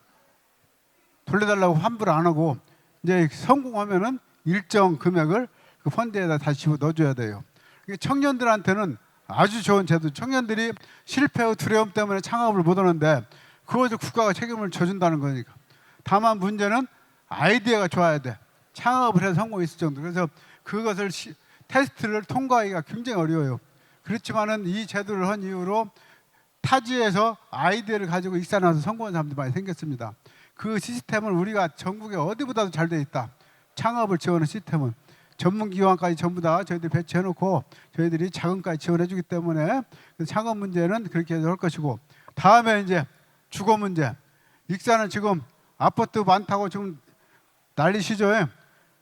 돌려달라고 환불 안 하고 이제 성공하면은 일정 금액을 그 펀드에다 다시 집어 넣어줘야 돼요. 이게 청년들한테는 아주 좋은 제도. 청년들이 실패의 두려움 때문에 창업을 못 하는데 그것을 국가가 책임을 져준다는 거니까. 다만 문제는 아이디어가 좋아야 돼. 창업을 해서 성공했을 정도. 그래서 그것을 테스트를 통과하기가 굉장히 어려워요. 그렇지만은 이 제도를 한 이후로 타지에서 아이디어를 가지고 익산에 와서 성공한 사람들이 많이 생겼습니다. 그 시스템을 우리가 전국에 어디보다도 잘 돼 있다. 창업을 지원하는 시스템은 전문기관까지 전부 다 저희들이 배치해놓고 저희들이 자금까지 지원해주기 때문에 창업 문제는 그렇게 할 것이고, 다음에 이제 주거 문제. 익산은 지금 아파트 많다고 지금 난리시죠.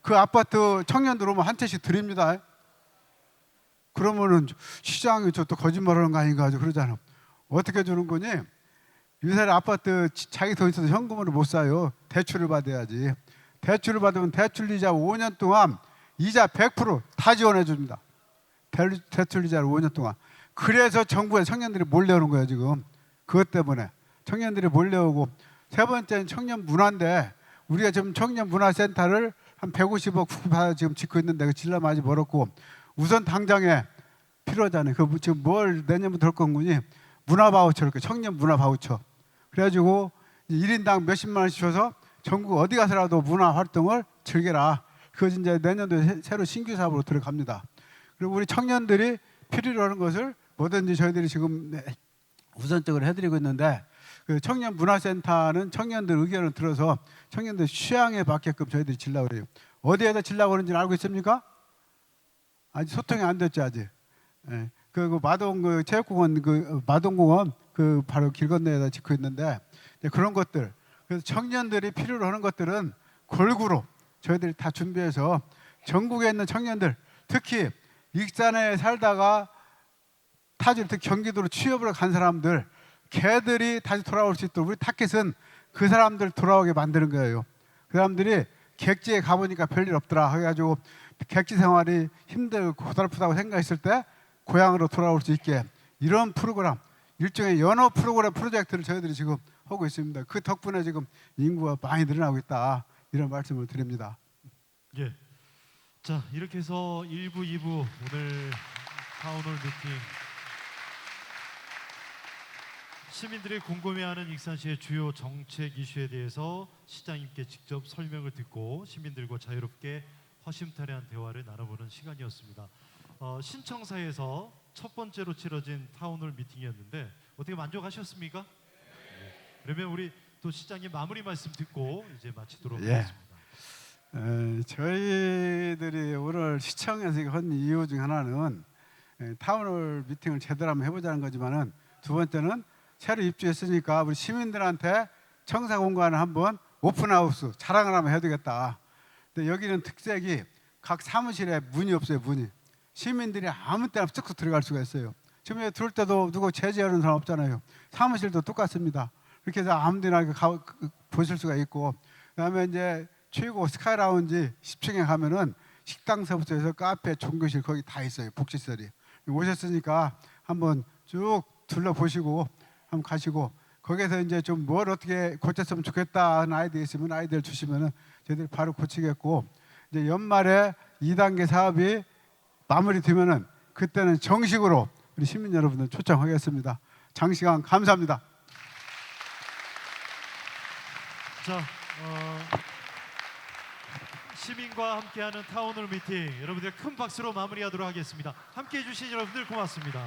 그 아파트 청년들 오면 한 채씩 드립니다. 그러면은 시장이 저 또 거짓말하는 거 아닌가 하죠. 그러잖아. 어떻게 주는 거니? 요새 아파트 자기 돈 있어도 현금으로 못 사요. 대출을 받아야지. 대출을 받으면 대출 이자 5년 동안 이자 100% 지원해 줍니다. 대출 이자를 5년 동안. 그래서 정부에 청년들이 몰려오는 거예요 지금. 그것 때문에 청년들이 몰려오고, 세 번째는 청년 문화인데 우리가 지금 청년 문화센터를 한 150억 국가 지금 짓고 있는데 그 질러 아직 멀었고, 우선 당장에 필요하잖아요. 그 지금 뭘 내년부터 할 건구니 문화 바우처, 이렇게 청년 문화 바우처. 그래가지고 1인당 몇십만 원씩 줘서 전국 어디 가서라도 문화 활동을 즐겨라. 그것이 이제 내년도에 새로 신규 사업으로 들어갑니다. 그리고 우리 청년들이 필요로 하는 것을 뭐든지 저희들이 지금 우선적으로 해드리고 있는데, 그 청년 문화센터는 청년들 의견을 들어서 청년들 취향에 맞게끔 저희들이 지려고 그래요. 어디에다 지려고 하는지는 알고 있습니까? 아직 소통이 안 됐죠 아직. 예. 그 마동 그 체육공원 그 마동공원 그 바로 길 건너에다 짓고 있는데, 그런 것들. 그래서 청년들이 필요로 하는 것들은 골고루 저희들이 다 준비해서 전국에 있는 청년들, 특히 익산에 살다가 타지로 특히 경기도로 취업을 간 사람들, 걔들이 다시 돌아올 수 있도록 우리 타켓은 그 사람들 돌아오게 만드는 거예요. 그 사람들이 객지에 가보니까 별일 없더라 해가지고 객지 생활이 힘들고 고달프다고 생각했을 때 고향으로 돌아올 수 있게, 이런 프로그램, 일종의 연어 프로그램 프로젝트를 저희들이 지금 하고 있습니다. 그 덕분에 지금 인구가 많이 늘어나고 있다, 이런 말씀을 드립니다. 예. 자, 이렇게 해서 1부, 2부 오늘 타운홀 미팅, 시민들이 궁금해하는 익산시의 주요 정책 이슈에 대해서 시장님께 직접 설명을 듣고 시민들과 자유롭게 허심탄회한 대화를 나눠보는 시간이었습니다. 신청사에서 첫 번째로 치러진 타운홀 미팅이었는데 어떻게 만족하셨습니까? 네. 그러면 우리 또 시장님 마무리 말씀 듣고 이제 마치도록 하겠습니다. 저희들이 오늘 시청에서 한 이유 중 하나는 타운홀 미팅을 제대로 한번 해보자는 거지만은, 두 번째는 새로 입주했으니까 우리 시민들한테 청사 공간을 한번 오픈하우스 자랑을 한번 해야 되겠다. 근데 여기는 특색이 각 사무실에 문이 없어요. 문이. 시민들이 아무 때나 쓱 들어갈 수가 있어요. 지금 들어올 때도 누구 제재하는 사람 없잖아요. 사무실도 똑같습니다. 이렇게 해서 아무 데나 보실 수가 있고, 그다음에 이제 최고 스카이라운지 10층에 가면은 식당서부터 해서 카페, 종교실 거기 다 있어요. 복지설이. 오셨으니까 한번 쭉 둘러보시고 한번 가시고, 거기에서 이제 좀 뭘 어떻게 고쳤으면 좋겠다 하는 아이디어 있으면 아이디어를 주시면은 저희들이 바로 고치겠고, 이제 연말에 2단계 사업이 마무리되면은 그때는 정식으로 우리 시민 여러분들 초청하겠습니다. 장시간 감사합니다. 자, 시민과 함께하는 타운홀 미팅, 여러분들 큰 박수로 마무리하도록 하겠습니다. 함께해 주신 여러분들 고맙습니다.